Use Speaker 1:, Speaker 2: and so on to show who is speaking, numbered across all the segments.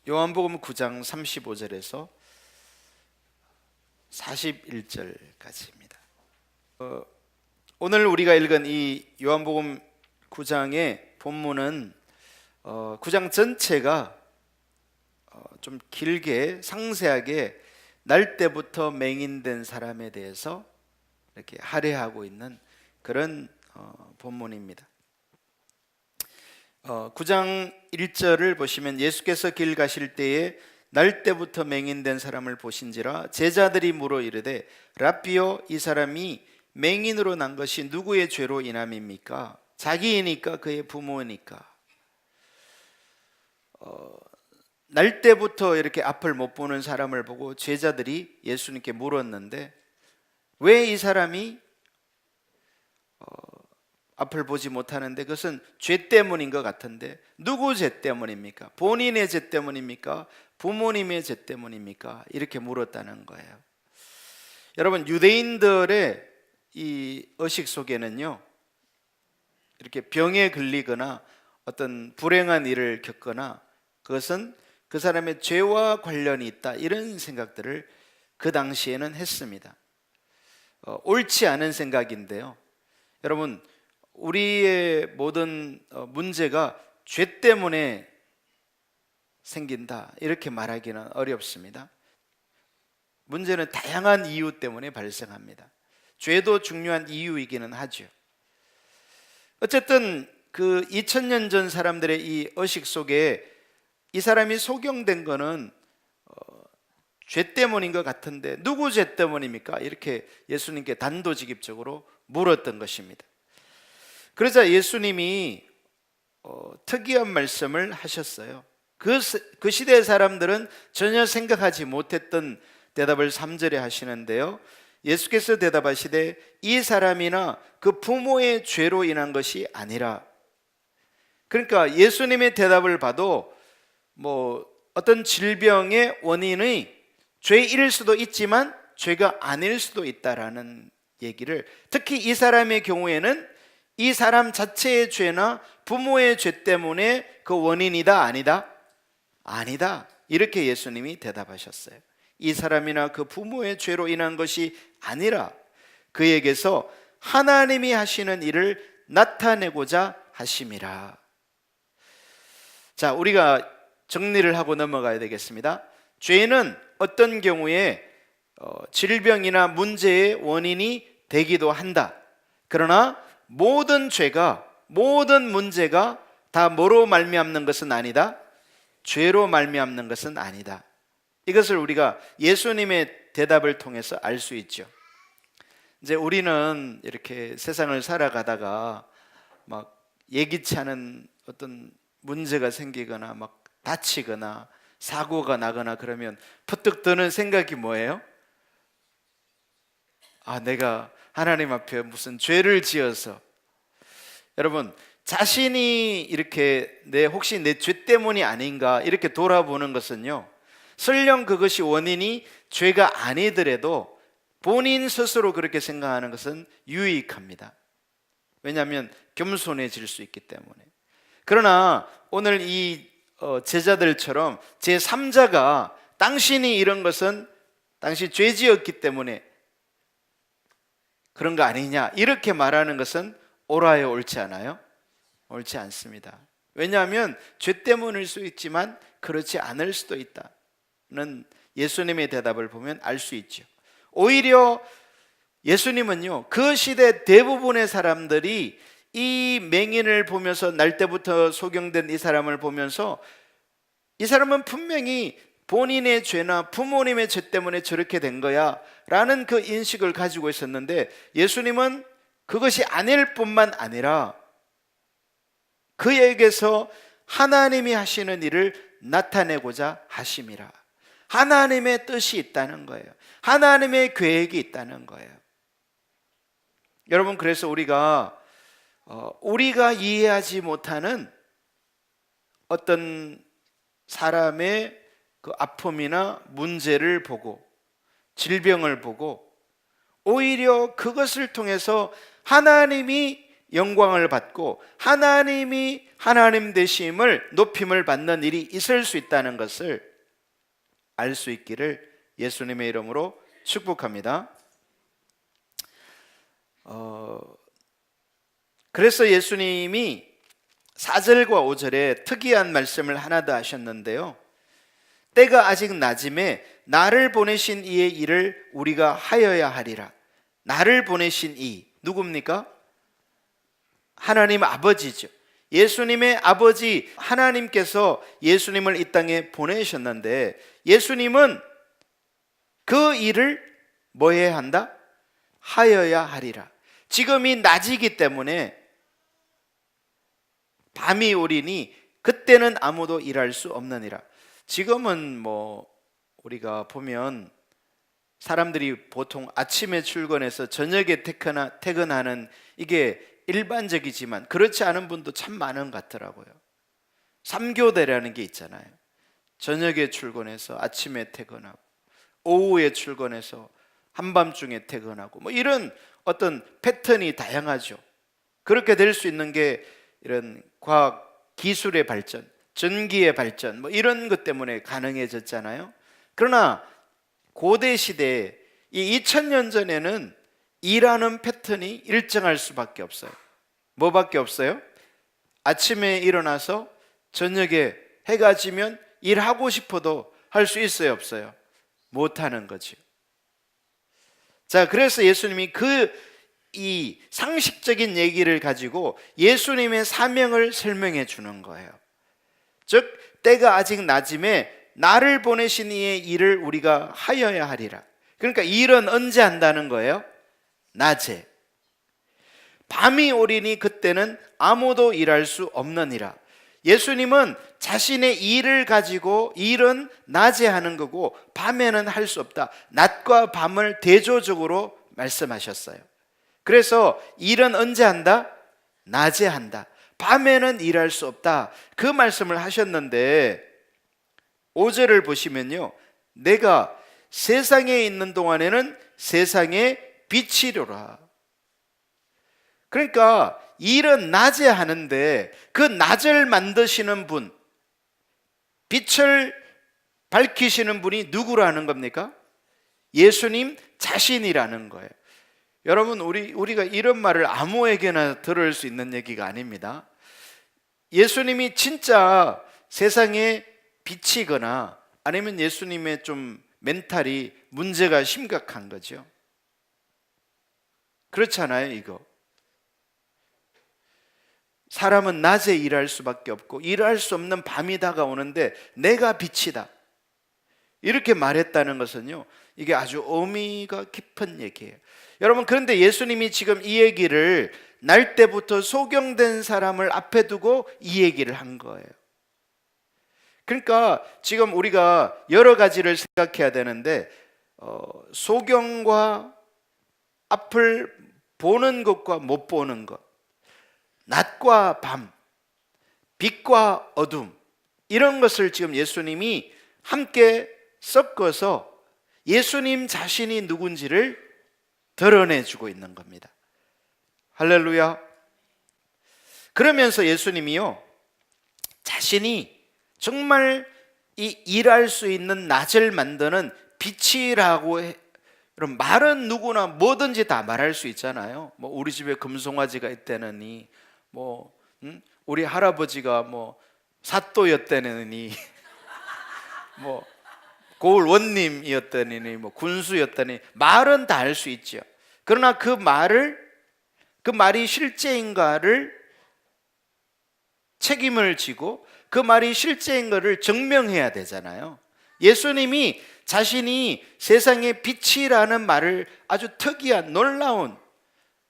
Speaker 1: 요한복음 9장 35절에서 41절까지입니다. 오늘 우리가 읽은 이 요한복음 9장의 본문은 9장 전체가 좀 길게 상세하게 날 때부터 맹인된 사람에 대해서 이렇게 할애하고 있는 그런 본문입니다. 9장 1절을 보시면 예수께서 길 가실 때에 날 때부터 맹인된 사람을 보신지라 제자들이 물어 이르되 랍비여 이 사람이 맹인으로 난 것이 누구의 죄로 인함입니까? 자기이니까 그의 부모니까? 날 때부터 이렇게 앞을 못 보는 사람을 보고 제자들이 예수님께 물었는데 왜 이 사람이 앞을 보지 못하는데 그것은 죄 때문인 것 같은데 누구 죄 때문입니까? 본인의 죄 때문입니까? 부모님의 죄 때문입니까? 이렇게 물었다는 거예요. 여러분, 유대인들의 이 의식 속에는요, 이렇게 병에 걸리거나 어떤 불행한 일을 겪거나 그것은 그 사람의 죄와 관련이 있다, 이런 생각들을 그 당시에는 했습니다. 옳지 않은 생각인데요. 여러분, 우리의 모든 문제가 죄 때문에 생긴다, 이렇게 말하기는 어렵습니다. 문제는 다양한 이유 때문에 발생합니다. 죄도 중요한 이유이기는 하죠. 어쨌든 그 2000년 전 사람들의 이 의식 속에 이 사람이 소경된 거는 죄 때문인 것 같은데 누구 죄 때문입니까? 이렇게 예수님께 단도직입적으로 물었던 것입니다. 그러자 예수님이 특이한 말씀을 하셨어요. 그 시대의 사람들은 전혀 생각하지 못했던 대답을 3절에 하시는데요, 예수께서 대답하시되 이 사람이나 그 부모의 죄로 인한 것이 아니라. 그러니까 예수님의 대답을 봐도 어떤 질병의 원인이 죄일 수도 있지만 죄가 아닐 수도 있다라는 얘기를, 특히 이 사람의 경우에는 이 사람 자체의 죄나 부모의 죄 때문에 그 원인이다, 아니다? 아니다, 이렇게 예수님이 대답하셨어요. 이 사람이나 그 부모의 죄로 인한 것이 아니라 그에게서 하나님이 하시는 일을 나타내고자 하심이라. 자, 우리가 정리를 하고 넘어가야 되겠습니다. 죄는 어떤 경우에 질병이나 문제의 원인이 되기도 한다. 그러나 모든 죄가, 모든 문제가 다 뭐로 말미암는 것은 아니다? 죄로 말미암는 것은 아니다. 이것을 우리가 예수님의 대답을 통해서 알 수 있죠. 이제 우리는 이렇게 세상을 살아가다가 막 예기치 않은 어떤 문제가 생기거나 막 다치거나 사고가 나거나 그러면 퍼뜩 드는 생각이 뭐예요? 내가 하나님 앞에 무슨 죄를 지어서. 여러분, 자신이 이렇게 혹시 내 죄 때문이 아닌가 이렇게 돌아보는 것은요, 설령 그것이 원인이 죄가 아니더라도 본인 스스로 그렇게 생각하는 것은 유익합니다. 왜냐하면 겸손해질 수 있기 때문에. 그러나 오늘 이 제자들처럼 제3자가 당신이 이런 것은 당신 죄 지었기 때문에 그런 거 아니냐, 이렇게 말하는 것은 옳아요, 옳지 않아요? 옳지 않습니다. 왜냐하면 죄 때문일 수 있지만 그렇지 않을 수도 있다는 예수님의 대답을 보면 알 수 있죠. 오히려 예수님은요, 그 시대 대부분의 사람들이 이 맹인을 보면서, 날 때부터 소경된 이 사람을 보면서 이 사람은 분명히 본인의 죄나 부모님의 죄 때문에 저렇게 된 거야 라는 그 인식을 가지고 있었는데, 예수님은 그것이 아닐 뿐만 아니라 그에게서 하나님이 하시는 일을 나타내고자 하심이라. 하나님의 뜻이 있다는 거예요. 하나님의 계획이 있다는 거예요. 여러분, 그래서 우리가 이해하지 못하는 어떤 사람의 그 아픔이나 문제를 보고, 질병을 보고, 오히려 그것을 통해서 하나님이 영광을 받고 하나님이 하나님 되심을 높임을 받는 일이 있을 수 있다는 것을 알 수 있기를 예수님의 이름으로 축복합니다. 그래서 예수님이 4절과 5절에 특이한 말씀을 하나 더 하셨는데요. 때가 아직 낮음에 나를 보내신 이의 일을 우리가 하여야 하리라. 나를 보내신 이 누굽니까? 하나님 아버지죠. 예수님의 아버지 하나님께서 예수님을 이 땅에 보내셨는데 예수님은 그 일을 뭐 해야 한다? 하여야 하리라. 지금이 낮이기 때문에 밤이 오리니 그때는 아무도 일할 수 없느니라. 지금은 뭐 우리가 보면 사람들이 보통 아침에 출근해서 저녁에 퇴근하는 이게 일반적이지만 그렇지 않은 분도 참 많은 것 같더라고요. 3교대라는 게 있잖아요. 저녁에 출근해서 아침에 퇴근하고 오후에 출근해서 한밤중에 퇴근하고 뭐 이런 어떤 패턴이 다양하죠. 그렇게 될 수 있는 게 이런 과학 기술의 발전, 전기의 발전 뭐 이런 것 때문에 가능해졌잖아요. 그러나 고대 시대에 이 2000년 전에는 일하는 패턴이 일정할 수밖에 없어요. 뭐밖에 없어요? 아침에 일어나서 저녁에 해가 지면 일하고 싶어도 할 수 있어요, 없어요? 못하는 거죠. 자, 그래서 예수님이 이 상식적인 얘기를 가지고 예수님의 사명을 설명해 주는 거예요. 즉 때가 아직 낮음에 나를 보내신 이의 일을 우리가 하여야 하리라. 그러니까 일은 언제 한다는 거예요? 낮에. 밤이 오리니 그때는 아무도 일할 수 없느니라. 예수님은 자신의 일을 가지고 일은 낮에 하는 거고 밤에는 할 수 없다. 낮과 밤을 대조적으로 말씀하셨어요. 그래서 일은 언제 한다? 낮에 한다. 밤에는 일할 수 없다. 그 말씀을 하셨는데 5절을 보시면요, 내가 세상에 있는 동안에는 세상의 빛이로라. 그러니까 일은 낮에 하는데 그 낮을 만드시는 분, 빛을 밝히시는 분이 누구라는 겁니까? 예수님 자신이라는 거예요. 여러분, 우리가 이런 말을 아무에게나 들을 수 있는 얘기가 아닙니다. 예수님이 진짜 세상의 빛이거나 아니면 예수님의 좀 멘탈이 문제가 심각한 거죠. 그렇잖아요, 이거. 사람은 낮에 일할 수밖에 없고 일할 수 없는 밤이 다가오는데 내가 빛이다. 이렇게 말했다는 것은요, 이게 아주 의미가 깊은 얘기예요. 여러분, 그런데 예수님이 지금 이 얘기를 날 때부터 소경된 사람을 앞에 두고 이 얘기를 한 거예요. 그러니까 지금 우리가 여러 가지를 생각해야 되는데 소경과 앞을 보는 것과 못 보는 것, 낮과 밤, 빛과 어둠, 이런 것을 지금 예수님이 함께 섞어서 예수님 자신이 누군지를 드러내주고 있는 겁니다. 할렐루야. 그러면서 예수님이요, 자신이 정말 이 일할 수 있는 낮을 만드는 빛이라고 여러분, 말은 누구나 뭐든지 다 말할 수 있잖아요. 뭐 우리 집에 금송아지가 있다느니, 우리 할아버지가 사또였다느니, 고을 원님이었다니, 군수였다니, 말은 다 할 수 있죠. 그러나 그 말이 실제인가를 책임을 지고 그 말이 실제인 것을 증명해야 되잖아요. 예수님이 자신이 세상의 빛이라는 말을 아주 특이한, 놀라운,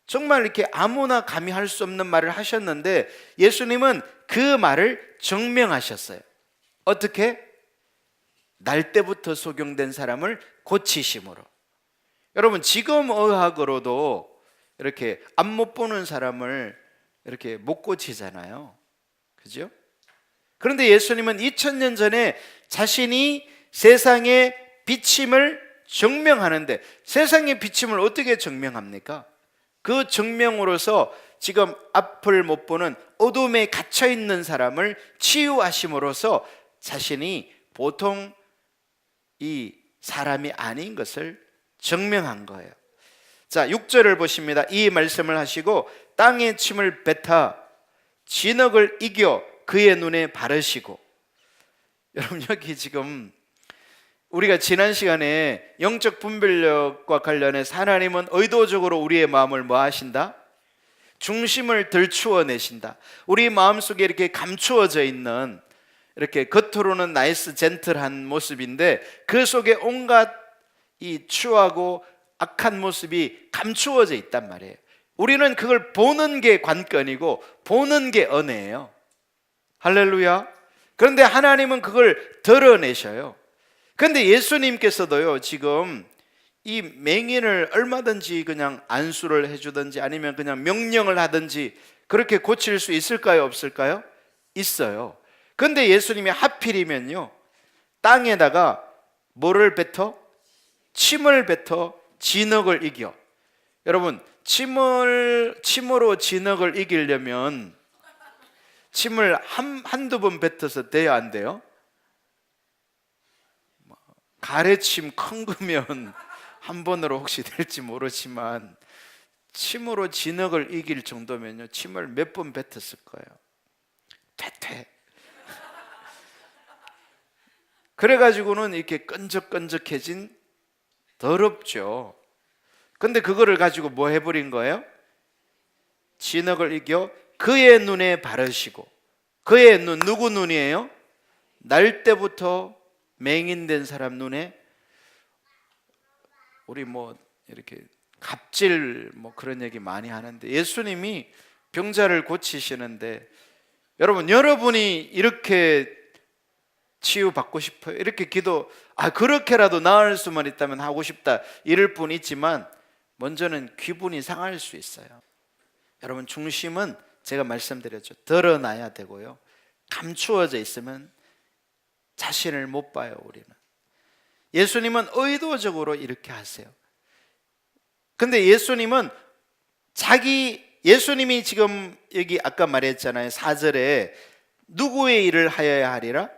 Speaker 1: 정말 이렇게 아무나 감히 할 수 없는 말을 하셨는데 예수님은 그 말을 증명하셨어요. 어떻게? 날 때부터 소경된 사람을 고치심으로. 여러분, 지금 의학으로도 이렇게 앞 못 보는 사람을 이렇게 못 고치잖아요. 그죠? 그런데 예수님은 2000년 전에 자신이 세상의 빛임을 증명하는데, 세상의 빛임을 어떻게 증명합니까? 그 증명으로서 지금 앞을 못 보는 어둠에 갇혀 있는 사람을 치유하심으로써 자신이 보통 이 사람이 아닌 것을 증명한 거예요. 자, 6절을 보십니다. 이 말씀을 하시고 땅에 침을 뱉어 진흙을 이겨 그의 눈에 바르시고. 여러분, 여기 지금 우리가 지난 시간에 영적 분별력과 관련해서 하나님은 의도적으로 우리의 마음을 뭐 하신다? 중심을 들추어 내신다. 우리 마음속에 이렇게 감추어져 있는, 이렇게 겉으로는 나이스 젠틀한 모습인데 그 속에 온갖 이 추하고 악한 모습이 감추어져 있단 말이에요. 우리는 그걸 보는 게 관건이고 보는 게 은혜예요. 할렐루야. 그런데 하나님은 그걸 드러내셔요. 그런데 예수님께서도요, 지금 이 맹인을 얼마든지 그냥 안수를 해주든지 아니면 그냥 명령을 하든지 그렇게 고칠 수 있을까요, 없을까요? 있어요. 그런데 예수님이 하필이면요, 땅에다가 뭐를 뱉어? 침을 뱉어 진흙을 이겨. 여러분, 침으로 진흙을 이기려면 침을 한두 번 뱉어서 돼야 안 돼요? 가래침 큰 거면 한 번으로 혹시 될지 모르지만 침으로 진흙을 이길 정도면요, 침을 몇 번 뱉었을 거예요. 퇴퇴. 그래가지고는 이렇게 끈적끈적해진, 더럽죠. 근데 그거를 가지고 뭐 해버린 거예요? 진흙을 이겨 그의 눈에 바르시고. 그의 눈, 누구 눈이에요? 날 때부터 맹인된 사람 눈에. 우리 뭐 이렇게 갑질 뭐 그런 얘기 많이 하는데 예수님이 병자를 고치시는데, 여러분이 이렇게 치유받고 싶어요? 이렇게 기도, 그렇게라도 나을 수만 있다면 하고 싶다 이럴 뿐 있지만 먼저는 기분이 상할 수 있어요. 여러분, 중심은 제가 말씀드렸죠, 드러나야 되고요, 감추어져 있으면 자신을 못 봐요. 우리는. 예수님은 의도적으로 이렇게 하세요. 근데 예수님은 예수님이 지금 여기 아까 말했잖아요, 4절에 누구의 일을 하여야 하리라?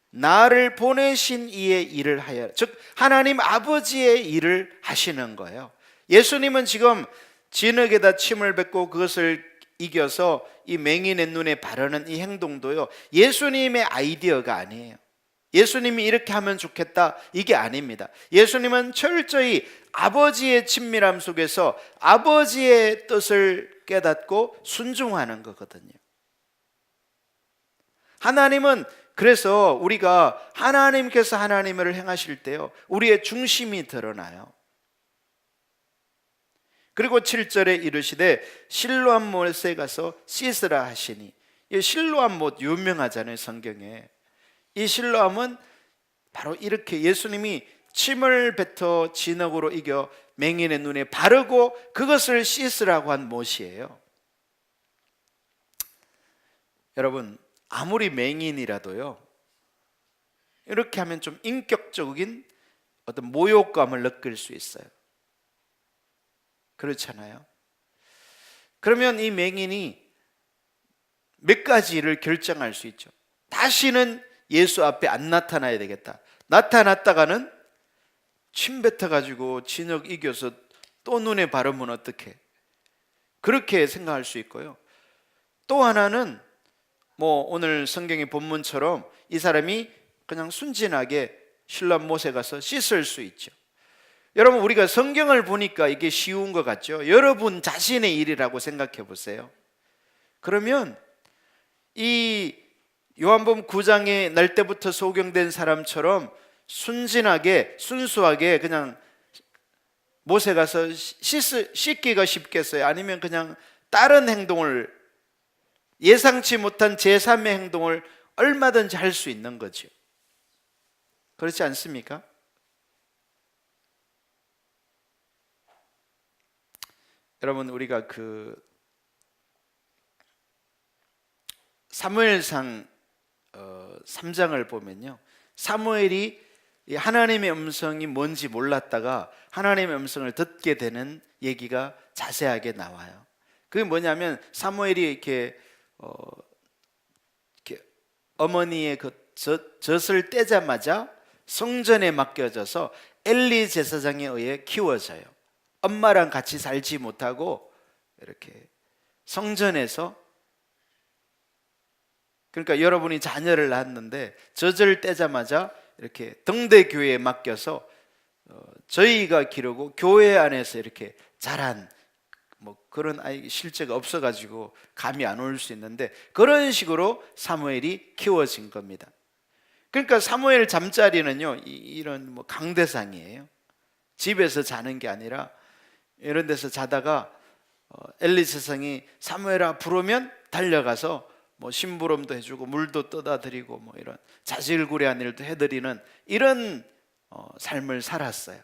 Speaker 1: 나를 보내신 이의 일을 하여라. 즉 하나님 아버지의 일을 하시는 거예요. 예수님은 지금 진흙에다 침을 뱉고 그것을 이겨서 이 맹인의 눈에 바르는 이 행동도요, 예수님의 아이디어가 아니에요. 예수님이 이렇게 하면 좋겠다, 이게 아닙니다. 예수님은 철저히 아버지의 친밀함 속에서 아버지의 뜻을 깨닫고 순종하는 거거든요. 하나님은, 그래서 우리가 하나님께서 하나님을 행하실 때요, 우리의 중심이 드러나요. 그리고 7절에 이르시되 실로암 못에 가서 씻으라 하시니. 이 실로암 못 유명하잖아요, 성경에. 이 실로암은 바로 이렇게 예수님이 침을 뱉어 진흙으로 이겨 맹인의 눈에 바르고 그것을 씻으라고 한 못이에요. 여러분, 아무리 맹인이라도요, 이렇게 하면 좀 인격적인 어떤 모욕감을 느낄 수 있어요. 그렇잖아요. 그러면 이 맹인이 몇 가지 일을 결정할 수 있죠. 다시는 예수 앞에 안 나타나야 되겠다. 나타났다가는 침 뱉어가지고 진흙 이겨서 또 눈에 바르면 어떡해? 그렇게 생각할 수 있고요. 또 하나는 뭐 오늘 성경의 본문처럼 이 사람이 그냥 순진하게 실로암 못에 가서 씻을 수 있죠. 여러분, 우리가 성경을 보니까 이게 쉬운 것 같죠? 여러분 자신의 일이라고 생각해 보세요. 그러면 이 요한복음 9장에 날 때부터 소경된 사람처럼 순진하게 순수하게 그냥 못에 가서 씻기가 쉽겠어요? 아니면 그냥 다른 행동을, 예상치 못한 제3의 행동을 얼마든지 할 수 있는 거죠. 그렇지 않습니까? 여러분, 우리가 그 사무엘상 3장을 보면요, 사무엘이 하나님의 음성이 뭔지 몰랐다가 하나님의 음성을 듣게 되는 얘기가 자세하게 나와요. 그게 뭐냐면 사무엘이 이렇게 어머니의 그 젖을 떼자마자 성전에 맡겨져서 엘리 제사장에 의해 키워져요. 엄마랑 같이 살지 못하고 이렇게 성전에서, 그러니까 여러분이 자녀를 낳았는데 젖을 떼자마자 이렇게 등대교회에 맡겨서 저희가 기르고 교회 안에서 이렇게 자란 뭐 그런 아이 실제가 없어가지고 감이 안 올 수 있는데, 그런 식으로 사무엘이 키워진 겁니다. 그러니까 사무엘 잠자리는요, 이런 뭐 강대상이에요. 집에서 자는 게 아니라 이런 데서 자다가 엘리 제사장이 사무엘아 부르면 달려가서 뭐 심부름도 해주고 물도 떠다 드리고 뭐 이런 자질구레한 일도 해드리는 이런 삶을 살았어요.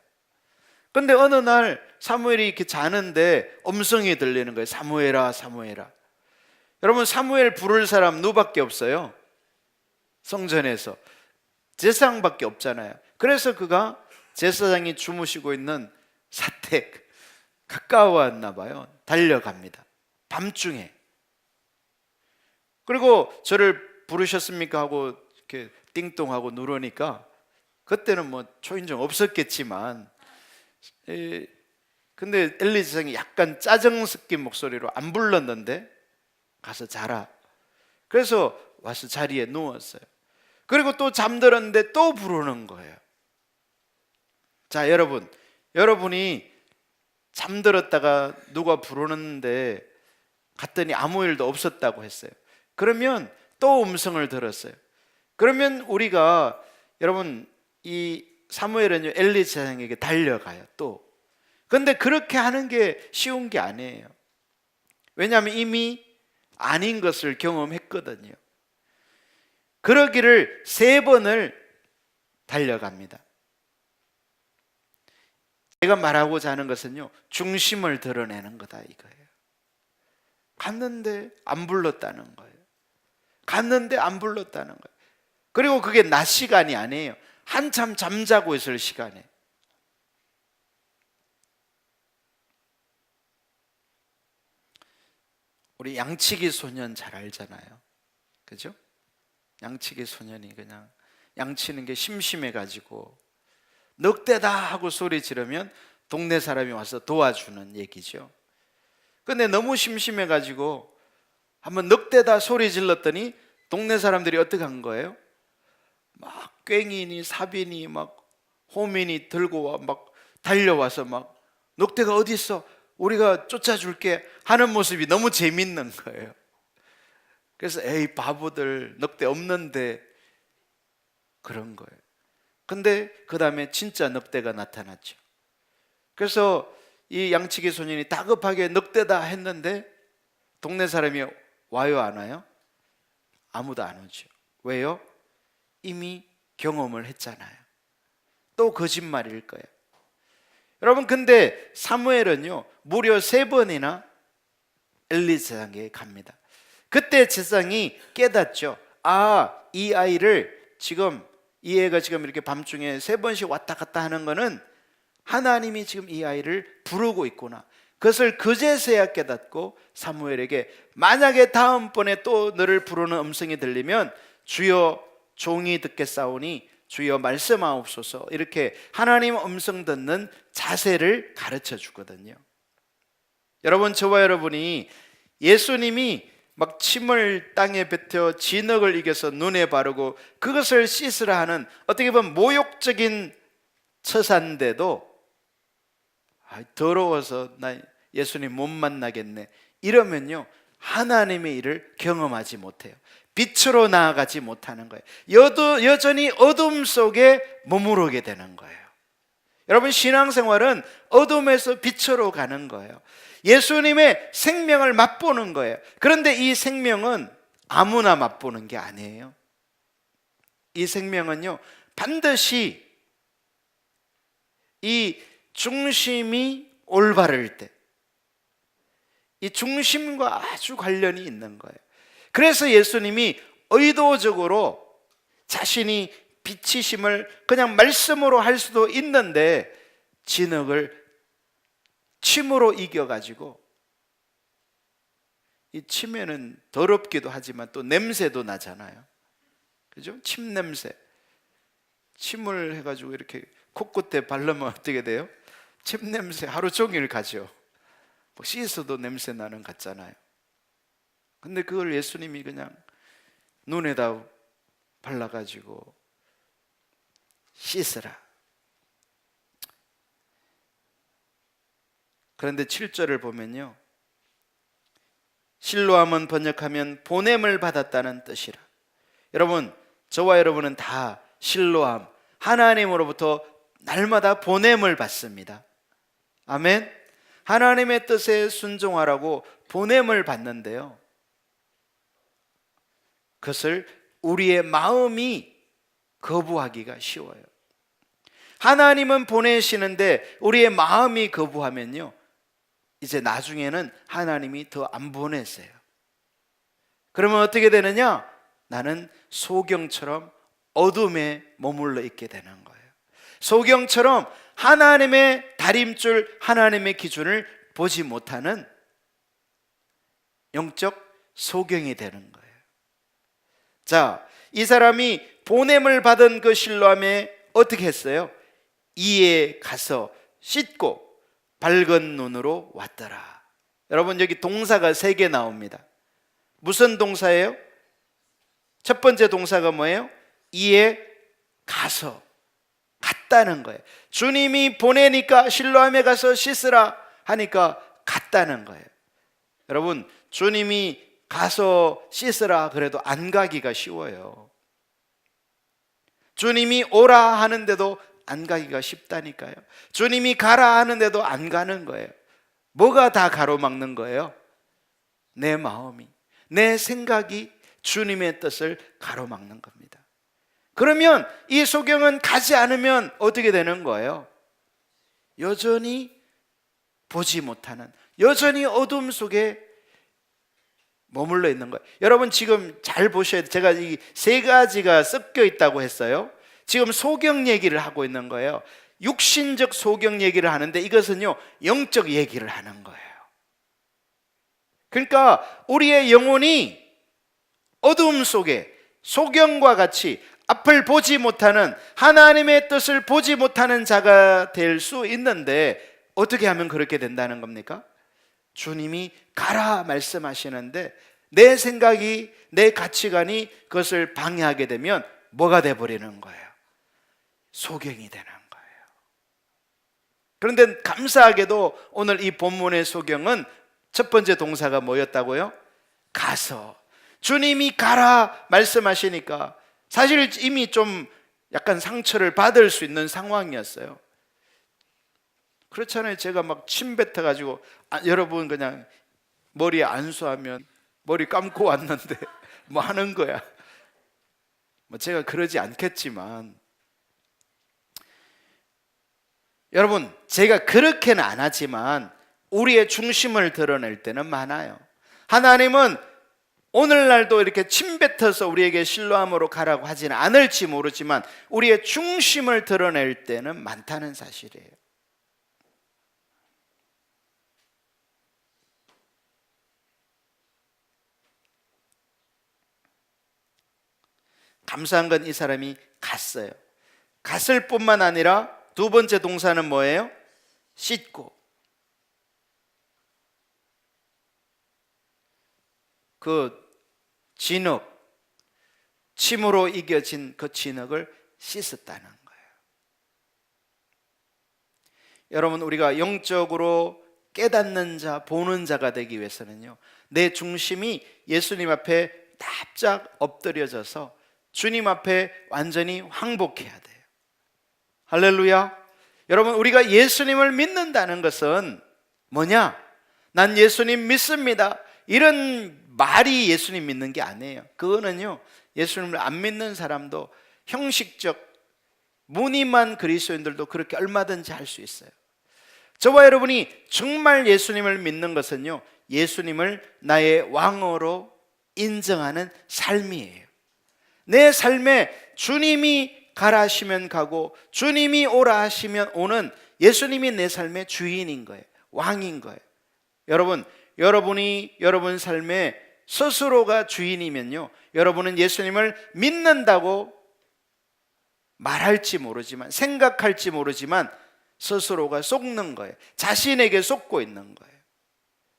Speaker 1: 근데 어느 날 사무엘이 이렇게 자는데 음성이 들리는 거예요. 사무엘아, 사무엘아. 여러분, 사무엘 부를 사람 누구밖에 없어요? 성전에서 제사장밖에 없잖아요. 그래서 그가 제사장이 주무시고 있는 사택 가까웠나 봐요. 달려갑니다. 밤중에. 그리고 저를 부르셨습니까 하고 이렇게 띵동하고 누르니까, 그때는 뭐 초인종 없었겠지만, 근데 엘리 제사장이 약간 짜증 섞인 목소리로 안 불렀는데 가서 자라. 그래서 와서 자리에 누웠어요. 그리고 또 잠들었는데 또 부르는 거예요. 자, 여러분이 잠들었다가 누가 부르는데 갔더니 아무 일도 없었다고 했어요. 그러면 또 음성을 들었어요. 그러면 우리가, 여러분, 이 사무엘은 엘리 제사장에게 달려가요. 또 근데 그렇게 하는 게 쉬운 게 아니에요. 왜냐하면 이미 아닌 것을 경험했거든요. 그러기를 3번을 달려갑니다. 제가 말하고자 하는 것은요, 중심을 드러내는 거다 이거예요. 갔는데 안 불렀다는 거예요. 갔는데 안 불렀다는 거예요. 그리고 그게 낮 시간이 아니에요. 한참 잠자고 있을 시간에. 우리 양치기 소년 잘 알잖아요. 그죠? 양치기 소년이 그냥 양치는 게 심심해가지고 늑대다 하고 소리 지르면 동네 사람이 와서 도와주는 얘기죠. 근데 너무 심심해가지고 한번 늑대다 소리 질렀더니 동네 사람들이 어떻게 한 거예요? 막 꽹이니 사비니 막 호민이 들고 와 막 달려와서 막 늑대가 어디 있어? 우리가 쫓아줄게 하는 모습이 너무 재밌는 거예요. 그래서 에이 바보들, 늑대 없는데, 그런 거예요. 근데 그 다음에 진짜 늑대가 나타났죠. 그래서 이 양치기 소년이 다급하게 늑대다 했는데 동네 사람이 와요 안 와요? 아무도 안 오죠. 왜요? 이미 경험을 했잖아요. 또 거짓말일 거예요. 여러분, 근데 사무엘은요 무려 3번이나 엘리 제사장에게 갑니다. 그때 제사장이 깨닫죠. 아, 이 아이를 지금, 이 애가 지금 이렇게 밤중에 3번씩 왔다 갔다 하는 거는 하나님이 지금 이 아이를 부르고 있구나. 그것을 그제서야 깨닫고 사무엘에게, 만약에 다음번에 또 너를 부르는 음성이 들리면 주여 종이 듣겠사오니 주여 말씀하옵소서, 이렇게 하나님 음성 듣는 자세를 가르쳐 주거든요. 여러분, 저와 여러분이 예수님이 막 침을 땅에 뱉어 진흙을 이겨서 눈에 바르고 그것을 씻으라 하는, 어떻게 보면 모욕적인 처사인데도 더러워서 나 예수님 못 만나겠네 이러면요 하나님의 일을 경험하지 못해요. 빛으로 나아가지 못하는 거예요. 여전히 어둠 속에 머무르게 되는 거예요. 여러분, 신앙생활은 어둠에서 빛으로 가는 거예요. 예수님의 생명을 맛보는 거예요. 그런데 이 생명은 아무나 맛보는 게 아니에요. 이 생명은요 반드시 이 중심이 올바를 때, 이 중심과 아주 관련이 있는 거예요. 그래서 예수님이 의도적으로 자신이 빛이심을 그냥 말씀으로 할 수도 있는데 진흙을 침으로 이겨가지고 이 침에는 더럽기도 하지만 또 냄새도 나잖아요. 그죠? 침 냄새. 침을 해가지고 이렇게 코끝에 바르면 어떻게 돼요? 침 냄새 하루 종일 가죠. 뭐 씻어도 냄새 나는 것 같잖아요. 근데 그걸 예수님이 그냥 눈에다 발라가지고 씻으라. 그런데 7절을 보면요, 실로암은 번역하면 보냄을 받았다는 뜻이라. 여러분, 저와 여러분은 다 실로암, 하나님으로부터 날마다 보냄을 받습니다. 아멘. 하나님의 뜻에 순종하라고 보냄을 받는데요, 그것을 우리의 마음이 거부하기가 쉬워요. 하나님은 보내시는데 우리의 마음이 거부하면요, 이제 나중에는 하나님이 더 안 보내세요. 그러면 어떻게 되느냐? 나는 소경처럼 어둠에 머물러 있게 되는 거예요. 소경처럼 하나님의 다림줄, 하나님의 기준을 보지 못하는 영적 소경이 되는 거예요. 자, 이 사람이 보냄을 받은 그 실로암에 어떻게 했어요? 이에 가서 씻고 밝은 눈으로 왔더라. 여러분, 여기 동사가 3개 나옵니다. 무슨 동사예요? 첫 번째 동사가 뭐예요? 이에 가서, 갔다는 거예요. 주님이 보내니까 실로암에 가서 씻으라 하니까 갔다는 거예요. 여러분, 주님이 가서 씻으라 그래도 안 가기가 쉬워요. 주님이 오라 하는데도 안 가기가 쉽다니까요. 주님이 가라 하는데도 안 가는 거예요. 뭐가 다 가로막는 거예요? 내 마음이, 내 생각이 주님의 뜻을 가로막는 겁니다. 그러면 이 소경은 가지 않으면 어떻게 되는 거예요? 여전히 보지 못하는, 여전히 어둠 속에 머물러 있는 거예요. 여러분, 지금 잘 보셔야 돼요. 제가 이 3가지가 섞여 있다고 했어요. 지금 소경 얘기를 하고 있는 거예요. 육신적 소경 얘기를 하는데 이것은요, 영적 얘기를 하는 거예요. 그러니까 우리의 영혼이 어둠 속에 소경과 같이 앞을 보지 못하는, 하나님의 뜻을 보지 못하는 자가 될 수 있는데 어떻게 하면 그렇게 된다는 겁니까? 주님이 가라 말씀하시는데 내 생각이, 내 가치관이 그것을 방해하게 되면 뭐가 돼버리는 거예요? 소경이 되는 거예요. 그런데 감사하게도 오늘 이 본문의 소경은 첫 번째 동사가 뭐였다고요? 가서. 주님이 가라 말씀하시니까 사실 이미 좀 약간 상처를 받을 수 있는 상황이었어요. 그렇잖아요. 제가 막 침 뱉어가지고, 여러분 그냥 머리에 안수하면 머리 감고 왔는데 뭐 하는 거야. 뭐 제가 그러지 않겠지만, 여러분, 제가 그렇게는 안 하지만 우리의 중심을 드러낼 때는 많아요. 하나님은 오늘날도 이렇게 침 뱉어서 우리에게 실로암으로 가라고 하지는 않을지 모르지만 우리의 중심을 드러낼 때는 많다는 사실이에요. 감사한 건 이 사람이 갔어요. 갔을 뿐만 아니라 두 번째 동사는 뭐예요? 씻고. 그 진흙, 침으로 이겨진 그 진흙을 씻었다는 거예요. 여러분, 우리가 영적으로 깨닫는 자, 보는 자가 되기 위해서는요, 내 중심이 예수님 앞에 납작 엎드려져서 주님 앞에 완전히 황복해야 돼요. 할렐루야. 여러분, 우리가 예수님을 믿는다는 것은 뭐냐? 난 예수님 믿습니다, 이런 말이 예수님 믿는 게 아니에요. 그거는요, 예수님을 안 믿는 사람도, 형식적 무늬만 그리스도인들도 그렇게 얼마든지 할 수 있어요. 저와 여러분이 정말 예수님을 믿는 것은요, 예수님을 나의 왕으로 인정하는 삶이에요. 내 삶에 주님이 가라 하시면 가고 주님이 오라 하시면 오는 예수님이 내 삶의 주인인 거예요. 왕인 거예요. 여러분, 여러분이 여러분 삶의 스스로가 주인이면요, 여러분은 예수님을 믿는다고 말할지 모르지만, 생각할지 모르지만 스스로가 속는 거예요. 자신에게 속고 있는 거예요.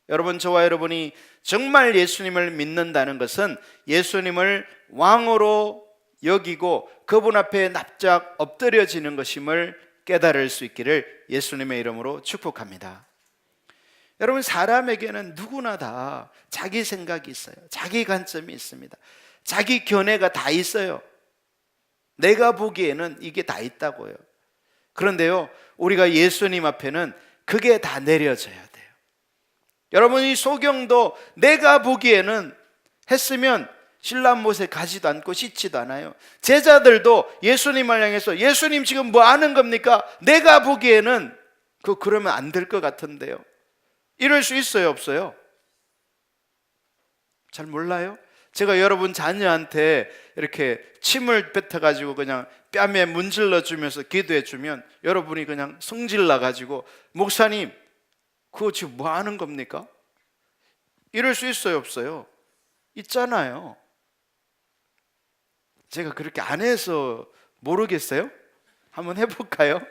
Speaker 1: 여러분, 저와 여러분이 정말 예수님을 믿는다는 것은 예수님을 왕으로 여기고 그분 앞에 납작 엎드려지는 것임을 깨달을 수 있기를 예수님의 이름으로 축복합니다. 여러분, 사람에게는 누구나 다 자기 생각이 있어요. 자기 관점이 있습니다. 자기 견해가 다 있어요. 내가 보기에는 이게 다 있다고요. 그런데요, 우리가 예수님 앞에는 그게 다 내려져야 돼요. 여러분, 이 소경도 내가 보기에는 했으면 신랑못에 가지도 않고 씻지도 않아요. 제자들도 예수님을 향해서 예수님 지금 뭐 하는 겁니까? 내가 보기에는 그러면 안 될 것 같은데요. 이럴 수 있어요, 없어요? 잘 몰라요? 제가 여러분 자녀한테 이렇게 침을 뱉어가지고 그냥 뺨에 문질러 주면서 기도해 주면 여러분이 그냥 성질나 가지고 목사님 그거 지금 뭐 하는 겁니까? 이럴 수 있어요, 없어요? 있잖아요. 제가 그렇게 안 해서 모르겠어요? 한번 해볼까요?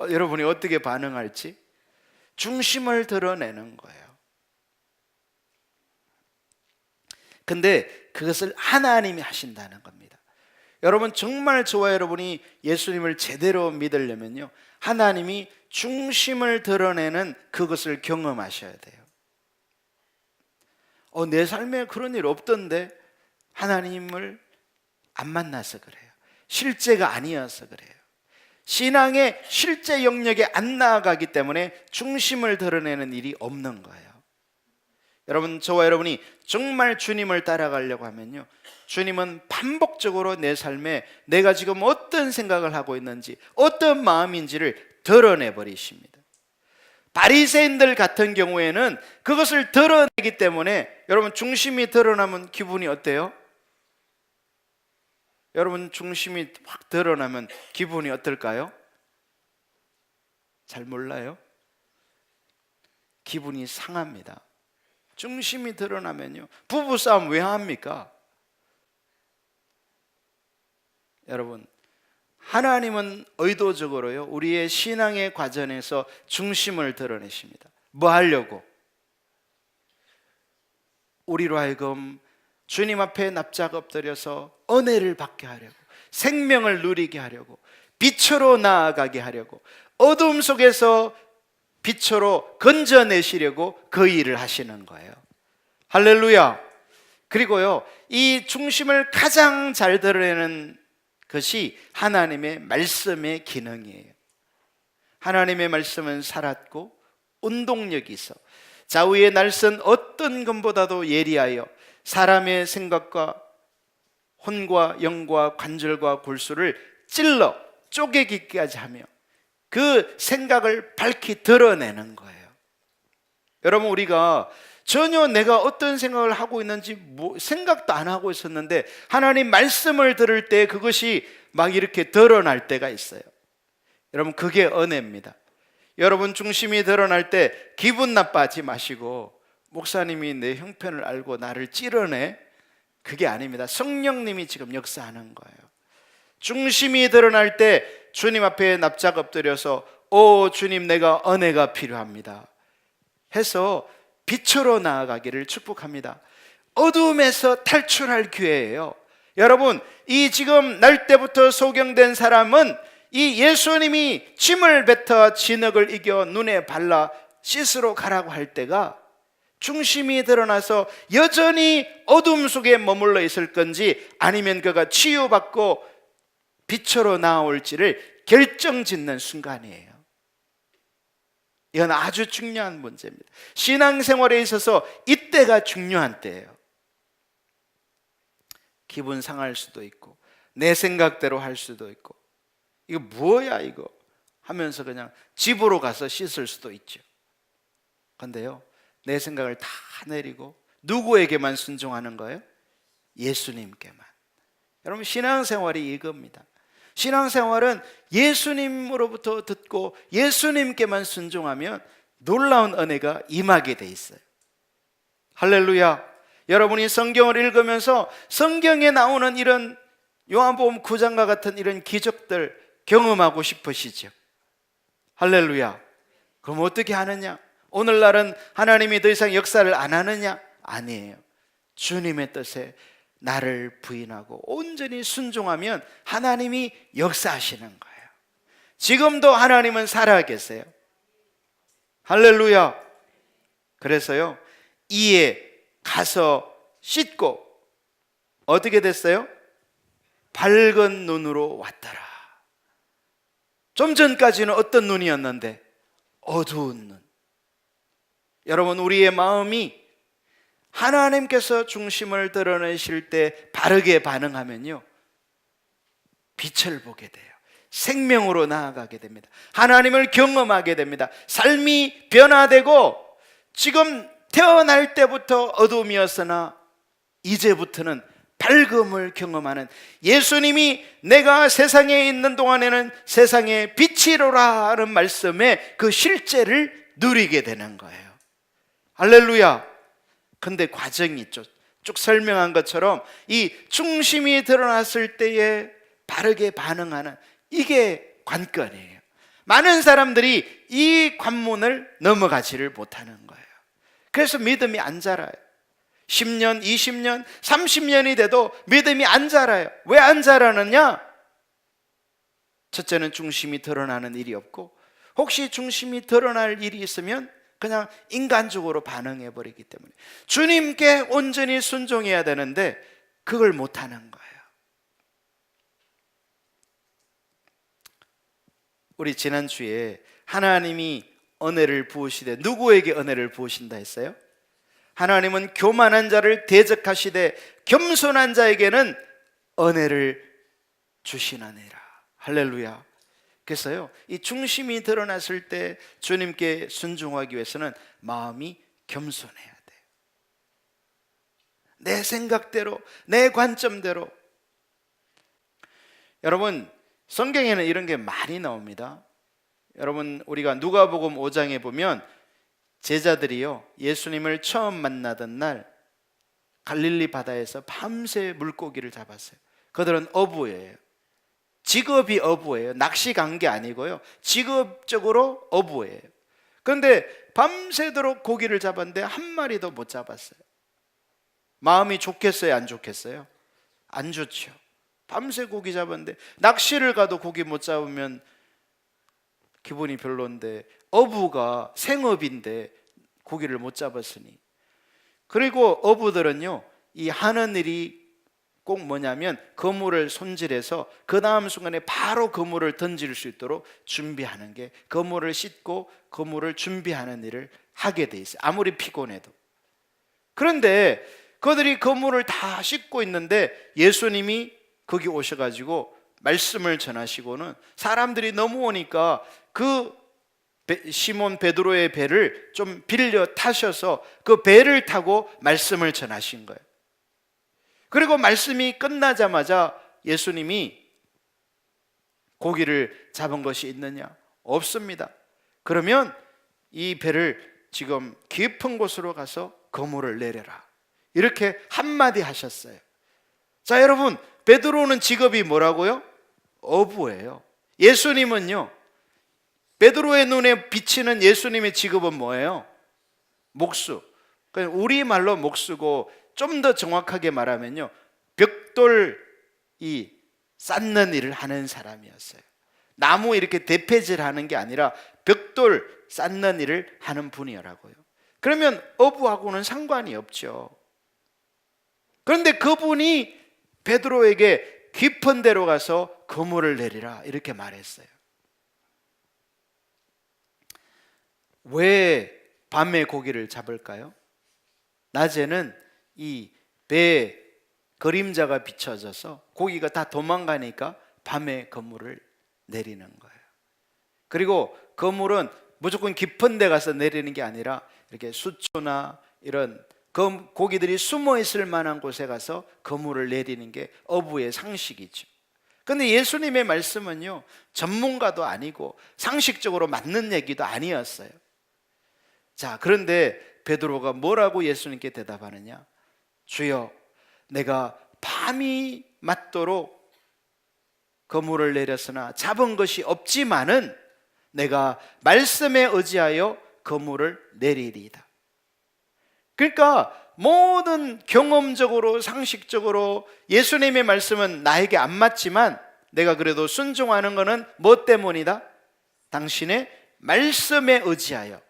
Speaker 1: 여러분이 어떻게 반응할지. 중심을 드러내는 거예요. 근데 그것을 하나님이 하신다는 겁니다. 여러분, 정말 저와 여러분이 예수님을 제대로 믿으려면요, 하나님이 중심을 드러내는 그것을 경험하셔야 돼요. 내 삶에 그런 일 없던데, 하나님을 안 만나서 그래요. 실제가 아니어서 그래요. 신앙의 실제 영역에 안 나아가기 때문에 중심을 드러내는 일이 없는 거예요. 여러분, 저와 여러분이 정말 주님을 따라가려고 하면요, 주님은 반복적으로 내 삶에 내가 지금 어떤 생각을 하고 있는지, 어떤 마음인지를 드러내 버리십니다. 바리새인들 같은 경우에는 그것을 드러내기 때문에, 여러분, 중심이 드러나면 기분이 어때요? 여러분, 중심이 확 드러나면 기분이 어떨까요? 잘 몰라요? 기분이 상합니다. 중심이 드러나면요, 부부싸움 왜 합니까? 여러분, 하나님은 의도적으로요, 우리의 신앙의 과정에서 중심을 드러내십니다. 뭐 하려고? 우리로 하여금 주님 앞에 납작 엎드려서 은혜를 받게 하려고, 생명을 누리게 하려고, 빛으로 나아가게 하려고, 어둠 속에서 빛으로 건져내시려고 그 일을 하시는 거예요. 할렐루야. 그리고요, 이 중심을 가장 잘 드러내는 것이 하나님의 말씀의 기능이에요. 하나님의 말씀은 살았고 운동력이 있어 좌우의 날선 어떤 것보다도 예리하여 사람의 생각과 혼과 영과 관절과 골수를 찔러 쪼개기까지 하며 그 생각을 밝히 드러내는 거예요. 여러분, 우리가 전혀 내가 어떤 생각을 하고 있는지 생각도 안 하고 있었는데 하나님 말씀을 들을 때 그것이 막 이렇게 드러날 때가 있어요. 여러분, 그게 은혜입니다. 여러분, 중심이 드러날 때 기분 나빠하지 마시고 목사님이 내 형편을 알고 나를 찌르네, 그게 아닙니다. 성령님이 지금 역사하는 거예요. 중심이 드러날 때 주님 앞에 납작 엎드려서 오 주님, 내가 은혜가 필요합니다 해서 빛으로 나아가기를 축복합니다. 어둠에서 탈출할 기회예요. 여러분, 이 지금 날 때부터 소경된 사람은 이 예수님이 침을 뱉어 진흙을 이겨 눈에 발라 씻으러 가라고 할 때가 중심이 드러나서 여전히 어둠 속에 머물러 있을 건지 아니면 그가 치유받고 빛으로 나올지를 결정짓는 순간이에요. 이건 아주 중요한 문제입니다. 신앙생활에 있어서 이때가 중요한 때예요. 기분 상할 수도 있고 내 생각대로 할 수도 있고 이거 뭐야 이거 하면서 그냥 집으로 가서 씻을 수도 있죠. 그런데요, 내 생각을 다 내리고 누구에게만 순종하는 거예요? 예수님께만. 여러분, 신앙생활이 이겁니다. 신앙생활은 예수님으로부터 듣고 예수님께만 순종하면 놀라운 은혜가 임하게 돼 있어요. 할렐루야. 여러분이 성경을 읽으면서 성경에 나오는 이런 요한복음 9장과 같은 이런 기적들 경험하고 싶으시죠? 할렐루야. 그럼 어떻게 하느냐? 오늘날은 하나님이 더 이상 역사를 안 하느냐? 아니에요. 주님의 뜻에 나를 부인하고 온전히 순종하면 하나님이 역사하시는 거예요. 지금도 하나님은 살아계세요. 할렐루야. 그래서요, 이에 가서 씻고 어떻게 됐어요? 밝은 눈으로 왔더라. 좀 전까지는 어떤 눈이었는데? 어두운 눈. 여러분, 우리의 마음이 하나님께서 중심을 드러내실 때 바르게 반응하면요, 빛을 보게 돼요. 생명으로 나아가게 됩니다. 하나님을 경험하게 됩니다. 삶이 변화되고, 지금 태어날 때부터 어둠이었으나 이제부터는 밝음을 경험하는, 예수님이 내가 세상에 있는 동안에는 세상의 빛이로라 하는 말씀에 그 실제를 누리게 되는 거예요. 할렐루야. 근데 과정이 있죠. 쭉 설명한 것처럼 이 중심이 드러났을 때에 바르게 반응하는, 이게 관건이에요. 많은 사람들이 이 관문을 넘어가지를 못하는 거예요. 그래서 믿음이 안 자라요. 10년, 20년, 30년이 돼도 믿음이 안 자라요. 왜 안 자라느냐? 첫째는 중심이 드러나는 일이 없고, 혹시 중심이 드러날 일이 있으면 그냥 인간적으로 반응해 버리기 때문에 주님께 온전히 순종해야 되는데 그걸 못하는 거예요. 우리 지난주에 하나님이 은혜를 부으시되, 누구에게 은혜를 부으신다 했어요? 하나님은 교만한 자를 대적하시되 겸손한 자에게는 은혜를 주시나니라. 할렐루야. 그래서요, 이 중심이 드러났을 때 주님께 순종하기 위해서는 마음이 겸손해야 돼요. 내 생각대로, 내 관점대로. 여러분, 성경에는 이런 게 많이 나옵니다. 여러분, 우리가 누가복음 5장에 보면 제자들이요, 예수님을 처음 만나던 날 갈릴리 바다에서 밤새 물고기를 잡았어요. 그들은 어부예요. 직업이 어부예요. 낚시 간 게 아니고요, 직업적으로 어부예요. 그런데 밤새도록 고기를 잡았는데 한 마리도 못 잡았어요. 마음이 좋겠어요, 안 좋겠어요? 안 좋죠. 밤새 고기 잡았는데, 낚시를 가도 고기 못 잡으면 기분이 별론데, 어부가 생업인데 고기를 못 잡았으니. 그리고 어부들은요, 이 하는 일이 꼭 뭐냐면 그물을 손질해서 그 다음 순간에 바로 그물을 던질 수 있도록 준비하는 게, 그물을 씻고 그물을 준비하는 일을 하게 돼 있어요, 아무리 피곤해도. 그런데 그들이 그물을 다 씻고 있는데 예수님이 거기 오셔가지고 말씀을 전하시고는, 사람들이 넘어오니까 그 시몬 베드로의 배를 좀 빌려 타셔서 그 배를 타고 말씀을 전하신 거예요. 그리고 말씀이 끝나자마자 예수님이 고기를 잡은 것이 있느냐? 없습니다. 그러면 이 배를 지금 깊은 곳으로 가서 그물을 내려라, 이렇게 한마디 하셨어요. 자, 여러분, 베드로는 직업이 뭐라고요? 어부예요. 예수님은요, 베드로의 눈에 비치는 예수님의 직업은 뭐예요? 목수. 우리말로 목수고, 좀 더 정확하게 말하면요, 벽돌 쌓는 일을 하는 사람이었어요. 나무 이렇게 대패질하는 게 아니라 벽돌 쌓는 일을 하는 분이라고요. 그러면 어부하고는 상관이 없죠. 그런데 그분이 베드로에게 깊은 데로 가서 그물을 내리라, 이렇게 말했어요. 왜 밤에 고기를 잡을까요? 낮에는 이 배에 그림자가 비춰져서 고기가 다 도망가니까 밤에 그물을 내리는 거예요. 그리고 그물은 무조건 깊은 데 가서 내리는 게 아니라 이렇게 수초나 이런 고기들이 숨어 있을 만한 곳에 가서 그물을 내리는 게 어부의 상식이죠. 그런데 예수님의 말씀은요, 전문가도 아니고 상식적으로 맞는 얘기도 아니었어요. 자, 그런데 베드로가 뭐라고 예수님께 대답하느냐? 주여, 내가 밤이 맞도록 그물을 내렸으나 잡은 것이 없지만은 내가 말씀에 의지하여 그물을 내리리이다. 그러니까 모든 경험적으로 상식적으로 예수님의 말씀은 나에게 안 맞지만 내가 그래도 순종하는 것은 뭐 때문이다? 당신의 말씀에 의지하여.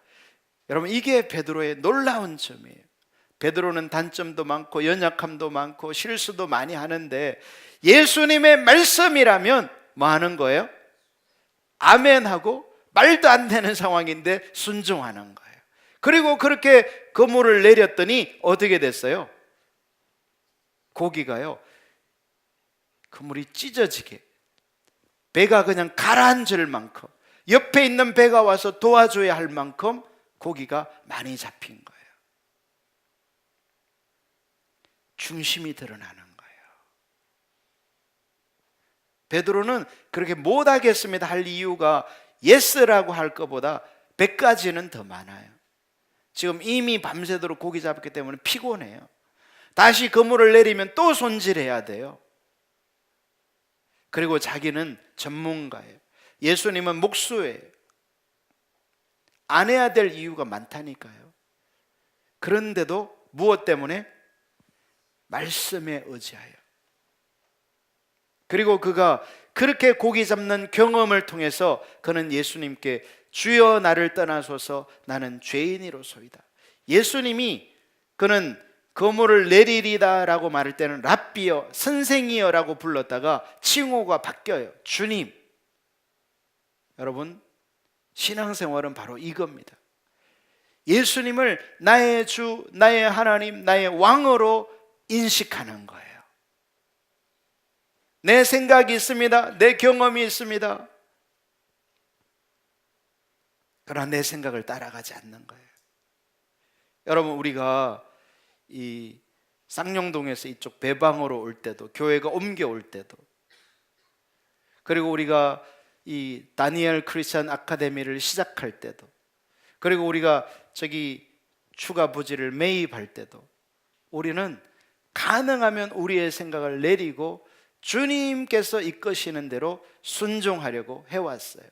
Speaker 1: 여러분, 이게 베드로의 놀라운 점이에요. 베드로는 단점도 많고 연약함도 많고 실수도 많이 하는데 예수님의 말씀이라면 뭐 하는 거예요? 아멘하고 말도 안 되는 상황인데 순종하는 거예요. 그리고 그렇게 그물을 내렸더니 어떻게 됐어요? 고기가요, 그물이 찢어지게, 배가 그냥 가라앉을 만큼, 옆에 있는 배가 와서 도와줘야 할 만큼 고기가 많이 잡힌 거예요. 중심이 드러나는 거예요. 베드로는 그렇게 못하겠습니다 할 이유가 예스라고 할 것보다 100가지는 더 많아요. 지금 이미 밤새도록 고기 잡았기 때문에 피곤해요. 다시 그물을 내리면 또 손질해야 돼요. 그리고 자기는 전문가예요. 예수님은 목수예요. 안 해야 될 이유가 많다니까요. 그런데도 무엇 때문에? 말씀에 의지하여. 그리고 그가 그렇게 고기 잡는 경험을 통해서 그는 예수님께 주여 나를 떠나소서 나는 죄인이로소이다. 예수님이 그는 그물을 내리리다 라고 말할 때는 랍비여, 선생이여 라고 불렀다가 칭호가 바뀌어요. 주님. 여러분, 신앙생활은 바로 이겁니다. 예수님을 나의 주, 나의 하나님, 나의 왕으로 인식하는 거예요. 내 생각이 있습니다. 내 경험이 있습니다. 그러나 내 생각을 따라가지 않는 거예요. 여러분, 우리가 이 쌍용동에서 이쪽 배방으로 올 때도, 교회가 옮겨올 때도, 그리고 우리가 이 다니엘 크리스천 아카데미를 시작할 때도, 그리고 우리가 저기 추가 부지를 매입할 때도 우리는 가능하면 우리의 생각을 내리고 주님께서 이끄시는 대로 순종하려고 해왔어요.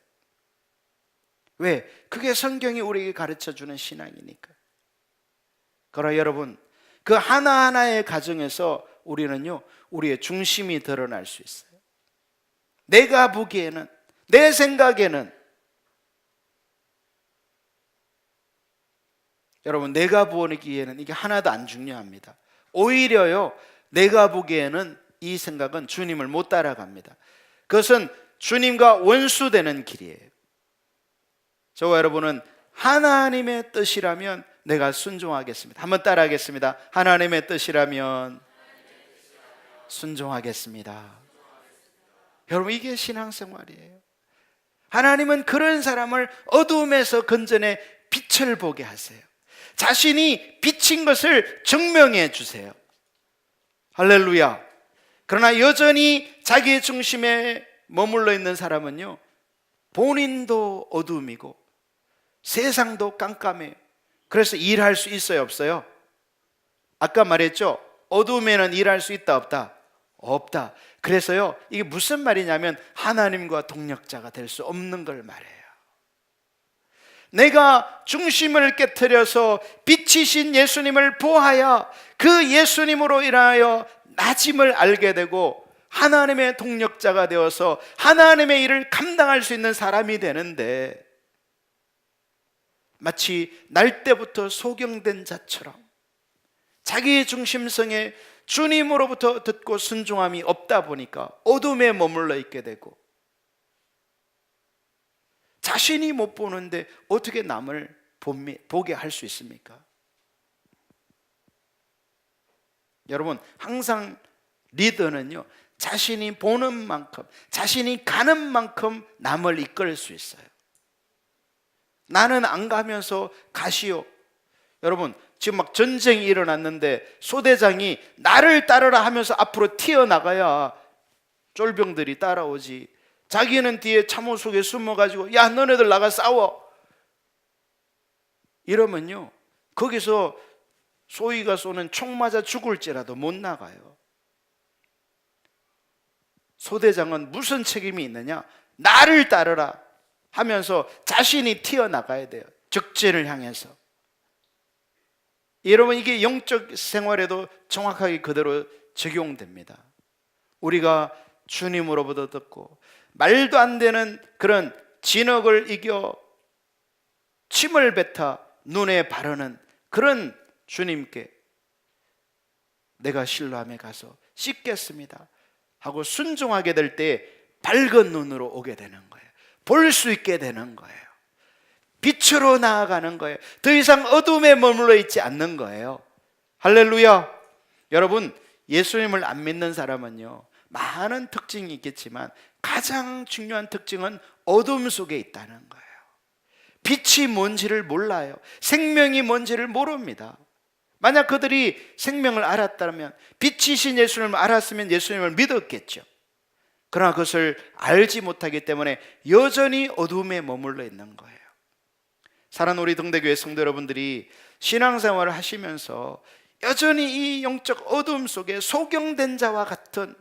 Speaker 1: 왜? 그게 성경이 우리에게 가르쳐주는 신앙이니까. 그러나 여러분, 그 하나하나의 가정에서 우리는요, 우리의 중심이 드러날 수 있어요. 내가 보기에는, 내 생각에는, 여러분, 내가 보기에는 이게 하나도 안 중요합니다. 오히려요, 내가 보기에는 이 생각은 주님을 못 따라갑니다. 그것은 주님과 원수되는 길이에요. 저와 여러분은 하나님의 뜻이라면 내가 순종하겠습니다. 한번 따라하겠습니다. 하나님의 뜻이라면 순종하겠습니다. 여러분, 이게 신앙생활이에요. 하나님은 그런 사람을 어둠에서 건져내 빛을 보게 하세요. 자신이 빛인 것을 증명해 주세요. 할렐루야. 그러나 여전히 자기 중심에 머물러 있는 사람은요, 본인도 어둠이고 세상도 깜깜해요. 그래서 일할 수 있어요, 없어요? 아까 말했죠? 어둠에는 일할 수 있다, 없다? 없다. 그래서요, 이게 무슨 말이냐면 하나님과 동력자가 될 수 없는 걸 말해요. 내가 중심을 깨트려서 빛이신 예수님을 보아야 그 예수님으로 인하여 나짐을 알게 되고 하나님의 동력자가 되어서 하나님의 일을 감당할 수 있는 사람이 되는데, 마치 날 때부터 소경된 자처럼 자기 중심성에 주님으로부터 듣고 순종함이 없다 보니까 어둠에 머물러 있게 되고, 자신이 못 보는데 어떻게 남을 보게 할 수 있습니까? 여러분, 항상 리더는요, 자신이 보는 만큼, 자신이 가는 만큼 남을 이끌 수 있어요. 나는 안 가면서 가시오. 여러분, 지금 막 전쟁이 일어났는데 소대장이 나를 따르라 하면서 앞으로 튀어나가야 쫄병들이 따라오지. 자기는 뒤에 참호 속에 숨어가지고 야, 너네들 나가 싸워, 이러면요, 거기서 소위가 쏘는 총 맞아 죽을지라도 못 나가요. 소대장은 무슨 책임이 있느냐? 나를 따르라 하면서 자신이 튀어나가야 돼요. 적진을 향해서. 여러분, 이게 영적 생활에도 정확하게 그대로 적용됩니다. 우리가 주님으로부터 듣고 말도 안 되는 그런 진흙을 이겨 침을 뱉어 눈에 바르는 그런 주님께 내가 실로암에 가서 씻겠습니다 하고 순종하게 될 때 밝은 눈으로 오게 되는 거예요. 볼 수 있게 되는 거예요. 빛으로 나아가는 거예요. 더 이상 어둠에 머물러 있지 않는 거예요. 할렐루야. 여러분, 예수님을 안 믿는 사람은요, 많은 특징이 있겠지만 가장 중요한 특징은 어둠 속에 있다는 거예요. 빛이 뭔지를 몰라요. 생명이 뭔지를 모릅니다. 만약 그들이 생명을 알았다면, 빛이신 예수님을 알았으면 예수님을 믿었겠죠. 그러나 그것을 알지 못하기 때문에 여전히 어둠에 머물러 있는 거예요. 사랑하는 우리 동대교회 성도 여러분들이 신앙생활을 하시면서 여전히 이 영적 어둠 속에 소경된 자와 같은,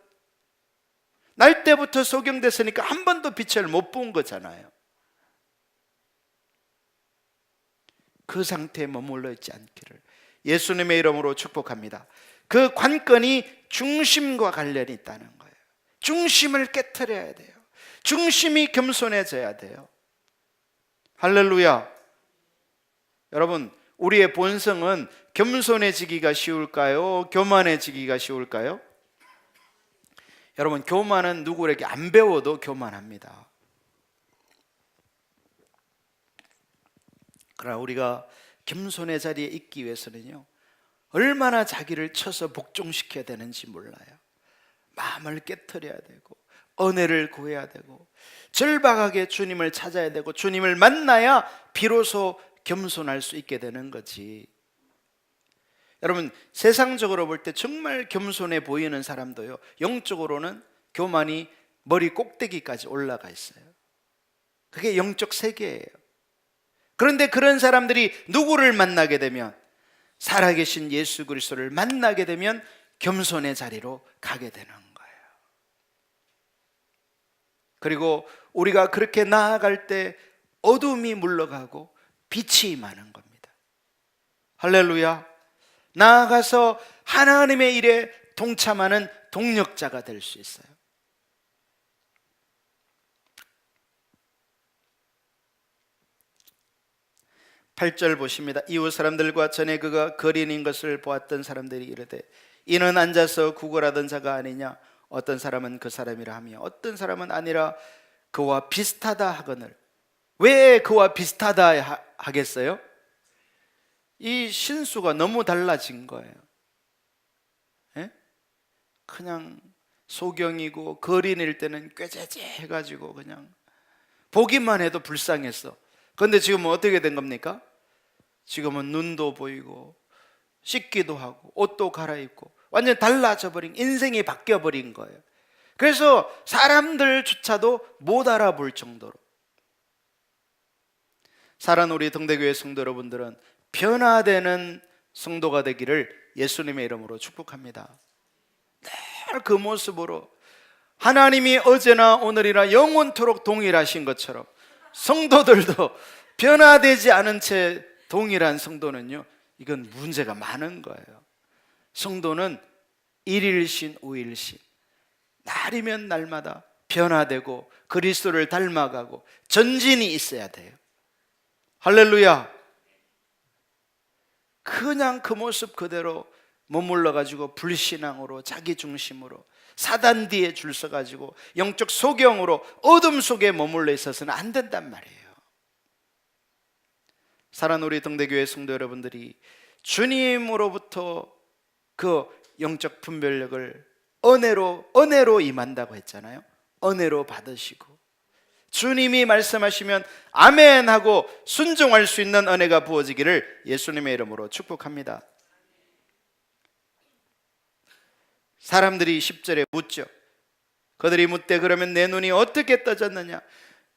Speaker 1: 날 때부터 소경됐으니까 한 번도 빛을 못 본 거잖아요. 그 상태에 머물러 있지 않기를 예수님의 이름으로 축복합니다. 그 관건이 중심과 관련이 있다는 거예요. 중심을 깨트려야 돼요. 중심이 겸손해져야 돼요. 할렐루야. 여러분, 우리의 본성은 겸손해지기가 쉬울까요? 교만해지기가 쉬울까요? 여러분, 교만은 누구에게 안 배워도 교만합니다. 그러나 우리가 겸손의 자리에 있기 위해서는요, 얼마나 자기를 쳐서 복종시켜야 되는지 몰라요. 마음을 깨트려야 되고 은혜를 구해야 되고 절박하게 주님을 찾아야 되고 주님을 만나야 비로소 겸손할 수 있게 되는 거지. 여러분, 세상적으로 볼 때 정말 겸손해 보이는 사람도요, 영적으로는 교만이 머리 꼭대기까지 올라가 있어요. 그게 영적 세계예요. 그런데 그런 사람들이 누구를 만나게 되면, 살아계신 예수 그리스도를 만나게 되면 겸손의 자리로 가게 되는 거예요. 그리고 우리가 그렇게 나아갈 때 어둠이 물러가고 빛이 임하는 겁니다. 할렐루야. 나아가서 하나님의 일에 동참하는 동력자가 될 수 있어요. 팔 절 보십니다. 이웃 사람들과 전에 그가 거린인 것을 보았던 사람들이 이르되 이는 앉아서 구걸하던 자가 아니냐. 어떤 사람은 그 사람이라 하며 어떤 사람은 아니라 그와 비슷하다 하거늘. 왜 그와 비슷하다 하겠어요? 이 신수가 너무 달라진 거예요. 예? 그냥 소경이고 거린일 때는 꾀죄죄 해가지고 그냥 보기만 해도 불쌍했어. 그런데 지금은 어떻게 된 겁니까? 지금은 눈도 보이고 씻기도 하고 옷도 갈아입고 완전 달라져 버린, 인생이 바뀌어 버린 거예요. 그래서 사람들조차도 못 알아볼 정도로. 사랑하는 우리 동대교회 성도 여러분들은 변화되는 성도가 되기를 예수님의 이름으로 축복합니다. 늘 그 모습으로 하나님이 어제나 오늘이나 영원토록 동일하신 것처럼 성도들도 변화되지 않은 채 동일한 성도는요, 이건 문제가 많은 거예요. 성도는 일일신 오일신, 날이면 날마다 변화되고 그리스도를 닮아가고 전진이 있어야 돼요. 할렐루야. 그냥 그 모습 그대로 머물러 가지고 불신앙으로 자기 중심으로 사단 뒤에 줄 서 가지고 영적 소경으로 어둠 속에 머물러 있어서는 안 된단 말이에요. 사랑하는 우리 동대교회 성도 여러분들이 주님으로부터 그 영적 분별력을 은혜로 임한다고 했잖아요. 은혜로 받으시고 주님이 말씀하시면 아멘 하고 순종할 수 있는 은혜가 부어지기를 예수님의 이름으로 축복합니다. 사람들이 10절에 묻죠. 그들이 묻되 그러면 내 눈이 어떻게 떠졌느냐?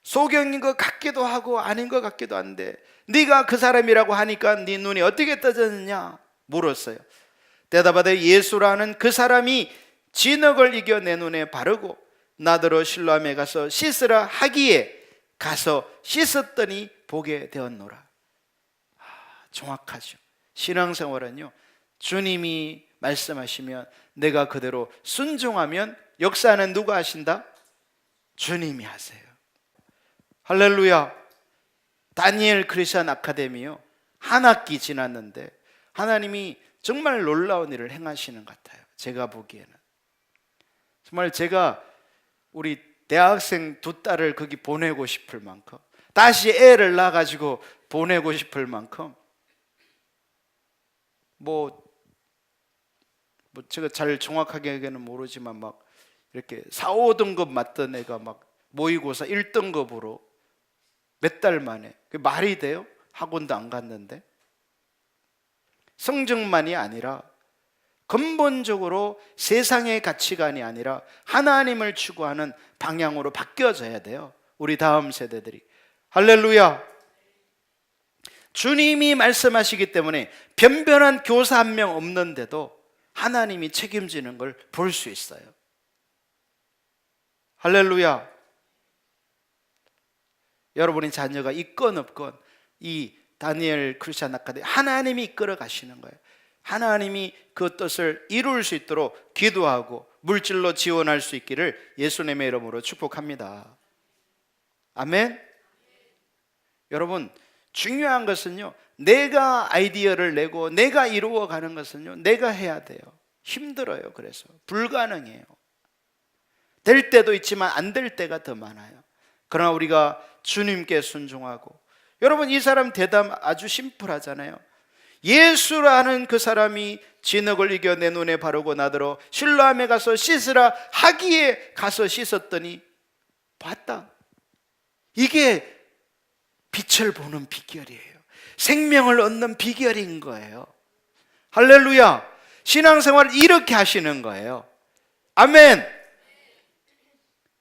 Speaker 1: 소경인 것 같기도 하고 아닌 것 같기도 한데 네가 그 사람이라고 하니까 네 눈이 어떻게 떠졌느냐 물었어요. 대답하되 예수라는 그 사람이 진흙을 이겨 내 눈에 바르고 나더러 실로암에 가서 씻으라 하기에 가서 씻었더니 보게 되었노라. 정확하죠. 신앙생활은요, 주님이 말씀하시면 내가 그대로 순종하면 역사는 누가 하신다? 주님이 하세요. 할렐루야. 다니엘 크리스천 아카데미요, 한 학기 지났는데 하나님이 정말 놀라운 일을 행하시는 것 같아요. 제가 보기에는 정말 제가 우리 대학생 두 딸을 거기 보내고 싶을 만큼, 다시 애를 낳아가지고 보내고 싶을 만큼, 뭐 제가 잘 정확하게는 모르지만 막 이렇게 4, 5등급 맞던 애가 막 모의고사 1등급으로 몇 달 만에, 그게 말이 돼요? 학원도 안 갔는데. 성적만이 아니라 근본적으로 세상의 가치관이 아니라 하나님을 추구하는 방향으로 바뀌어져야 돼요, 우리 다음 세대들이. 할렐루야. 주님이 말씀하시기 때문에 변변한 교사 한 명 없는데도 하나님이 책임지는 걸 볼 수 있어요. 할렐루야. 여러분의 자녀가 있건 없건 이 다니엘 크리스천 아카데미 하나님이 이끌어 가시는 거예요. 하나님이 그 뜻을 이룰 수 있도록 기도하고 물질로 지원할 수 있기를 예수님의 이름으로 축복합니다. 아멘. 여러분, 중요한 것은요, 내가 아이디어를 내고 내가 이루어가는 것은요, 내가 해야 돼요. 힘들어요. 그래서 불가능해요. 될 때도 있지만 안 될 때가 더 많아요. 그러나 우리가 주님께 순종하고, 여러분 이 사람 대답 아주 심플하잖아요. 예수라는 그 사람이 진흙을 이겨 내 눈에 바르고 나더러 실로암에 가서 씻으라 하기에 가서 씻었더니 봤다. 이게 빛을 보는 비결이에요. 생명을 얻는 비결인 거예요. 할렐루야. 신앙생활을 이렇게 하시는 거예요. 아멘.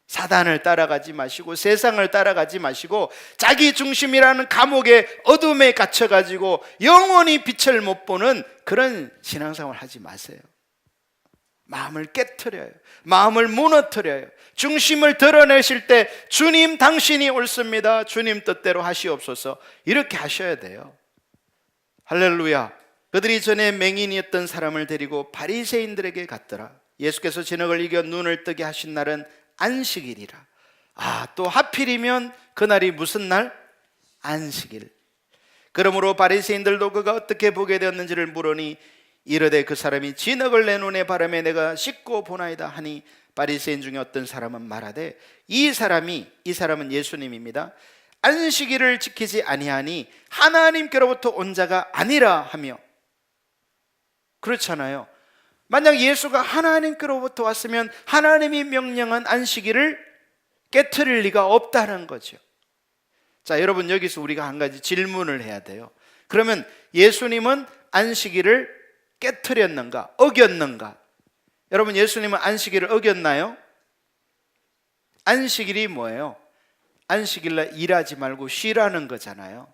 Speaker 1: 사단을 따라가지 마시고 세상을 따라가지 마시고 자기 중심이라는 감옥의 어둠에 갇혀가지고 영원히 빛을 못 보는 그런 신앙생활 하지 마세요. 마음을 깨트려요. 마음을 무너뜨려요. 중심을 드러내실 때 주님 당신이 옳습니다, 주님 뜻대로 하시옵소서, 이렇게 하셔야 돼요. 할렐루야. 그들이 전에 맹인이었던 사람을 데리고 바리새인들에게 갔더라. 예수께서 진흙을 이겨 눈을 뜨게 하신 날은 안식일이라. 또 하필이면 그날이 무슨 날? 안식일. 그러므로 바리새인들도 그가 어떻게 보게 되었는지를 물으니 이르되 그 사람이 진흙을 내 눈에 바르매 내가 씻고 보나이다 하니, 바리새인 중에 어떤 사람은 말하되 이 사람은 예수님입니다. 안식일을 지키지 아니하니 하나님께로부터 온 자가 아니라 하며. 그렇잖아요. 만약 예수가 하나님께로부터 왔으면 하나님이 명령한 안식일을 깨트릴 리가 없다는 거죠. 자, 여러분 여기서 우리가 한 가지 질문을 해야 돼요. 그러면 예수님은 안식일을 깨트렸는가, 어겼는가? 여러분, 예수님은 안식일을 어겼나요? 안식일이 뭐예요? 안식일날 일하지 말고 쉬라는 거잖아요.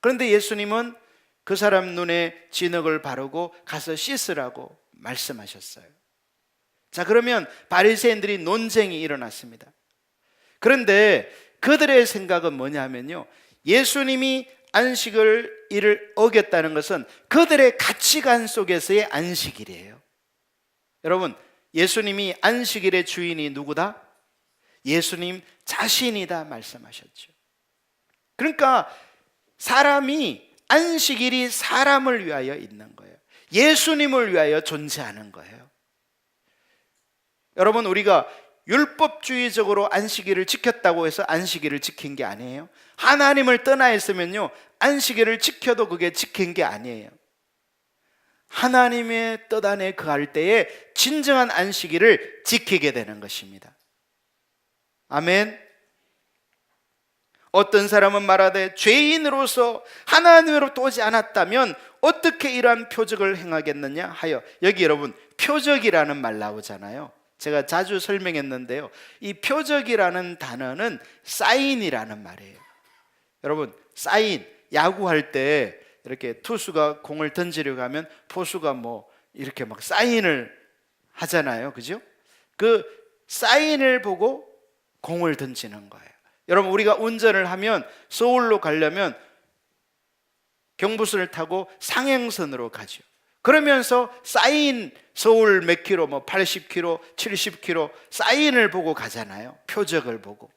Speaker 1: 그런데 예수님은 그 사람 눈에 진흙을 바르고 가서 씻으라고 말씀하셨어요. 자, 그러면 바리새인들이 논쟁이 일어났습니다. 그런데 그들의 생각은 뭐냐면요, 예수님이 안식일을 어겼다는 것은 그들의 가치관 속에서의 안식일이에요. 여러분, 예수님이 안식일의 주인이 누구다? 예수님 자신이다 말씀하셨죠. 그러니까 사람이, 안식일이 사람을 위하여 있는 거예요. 예수님을 위하여 존재하는 거예요. 여러분, 우리가 율법주의적으로 안식일을 지켰다고 해서 안식일을 지킨 게 아니에요. 하나님을 떠나 있으면요, 안식일을 지켜도 그게 지킨 게 아니에요. 하나님의 뜻 안에 거할 때에 진정한 안식일을 지키게 되는 것입니다. 아멘. 어떤 사람은 말하되 죄인으로서 하나님으로부터 오지 않았다면 어떻게 이러한 표적을 행하겠느냐 하여, 여기 여러분 표적이라는 말 나오잖아요. 제가 자주 설명했는데요, 이 표적이라는 단어는 사인이라는 말이에요. 여러분, 사인, 야구할 때 이렇게 투수가 공을 던지려고 하면 포수가 뭐 이렇게 막 사인을 하잖아요, 그죠? 그 사인을 보고 공을 던지는 거예요. 여러분, 우리가 운전을 하면 서울로 가려면 경부선을 타고 상행선으로 가죠. 그러면서 사인, 서울 몇 킬로, 뭐 80km, 70km 사인을 보고 가잖아요. 표적을 보고.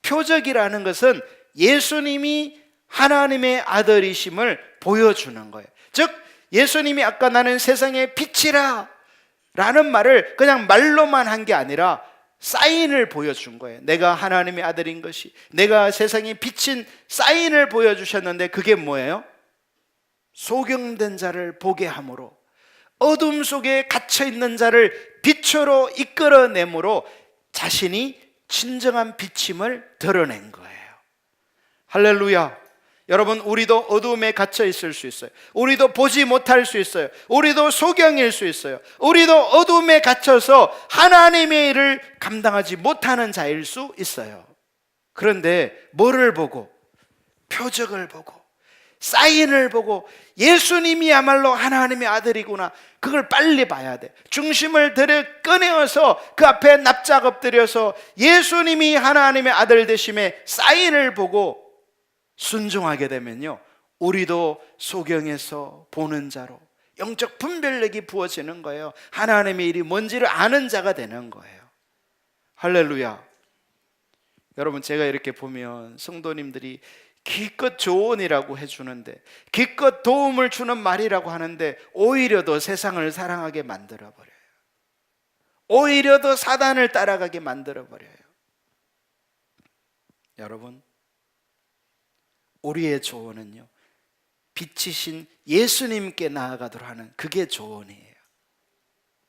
Speaker 1: 표적이라는 것은 예수님이 하나님의 아들이심을 보여주는 거예요. 즉 예수님이 아까 나는 세상의 빛이라 라는 말을 그냥 말로만 한 게 아니라 사인을 보여준 거예요. 내가 하나님의 아들인 것이, 내가 세상에 비친 사인을 보여주셨는데 그게 뭐예요? 소경된 자를 보게 함으로, 어둠 속에 갇혀있는 자를 빛으로 이끌어내므로 자신이 진정한 빛임을 드러낸 거예요. 할렐루야. 여러분, 우리도 어둠에 갇혀 있을 수 있어요. 우리도 보지 못할 수 있어요. 우리도 소경일 수 있어요. 우리도 어둠에 갇혀서 하나님의 일을 감당하지 못하는 자일 수 있어요. 그런데 뭐를 보고? 표적을 보고, 사인을 보고, 예수님이야말로 하나님의 아들이구나, 그걸 빨리 봐야 돼. 중심을 들여 꺼내어서 그 앞에 납작 엎드려서 예수님이 하나님의 아들 되심의 사인을 보고 순종하게 되면요, 우리도 소경에서 보는 자로 영적 분별력이 부어지는 거예요. 하나님의 일이 뭔지를 아는 자가 되는 거예요. 할렐루야. 여러분, 제가 이렇게 보면 성도님들이 기껏 조언이라고 해주는데, 기껏 도움을 주는 말이라고 하는데 오히려 더 세상을 사랑하게 만들어버려요. 오히려 더 사단을 따라가게 만들어버려요. 여러분, 우리의 조언은요, 빛이신 예수님께 나아가도록 하는, 그게 조언이에요.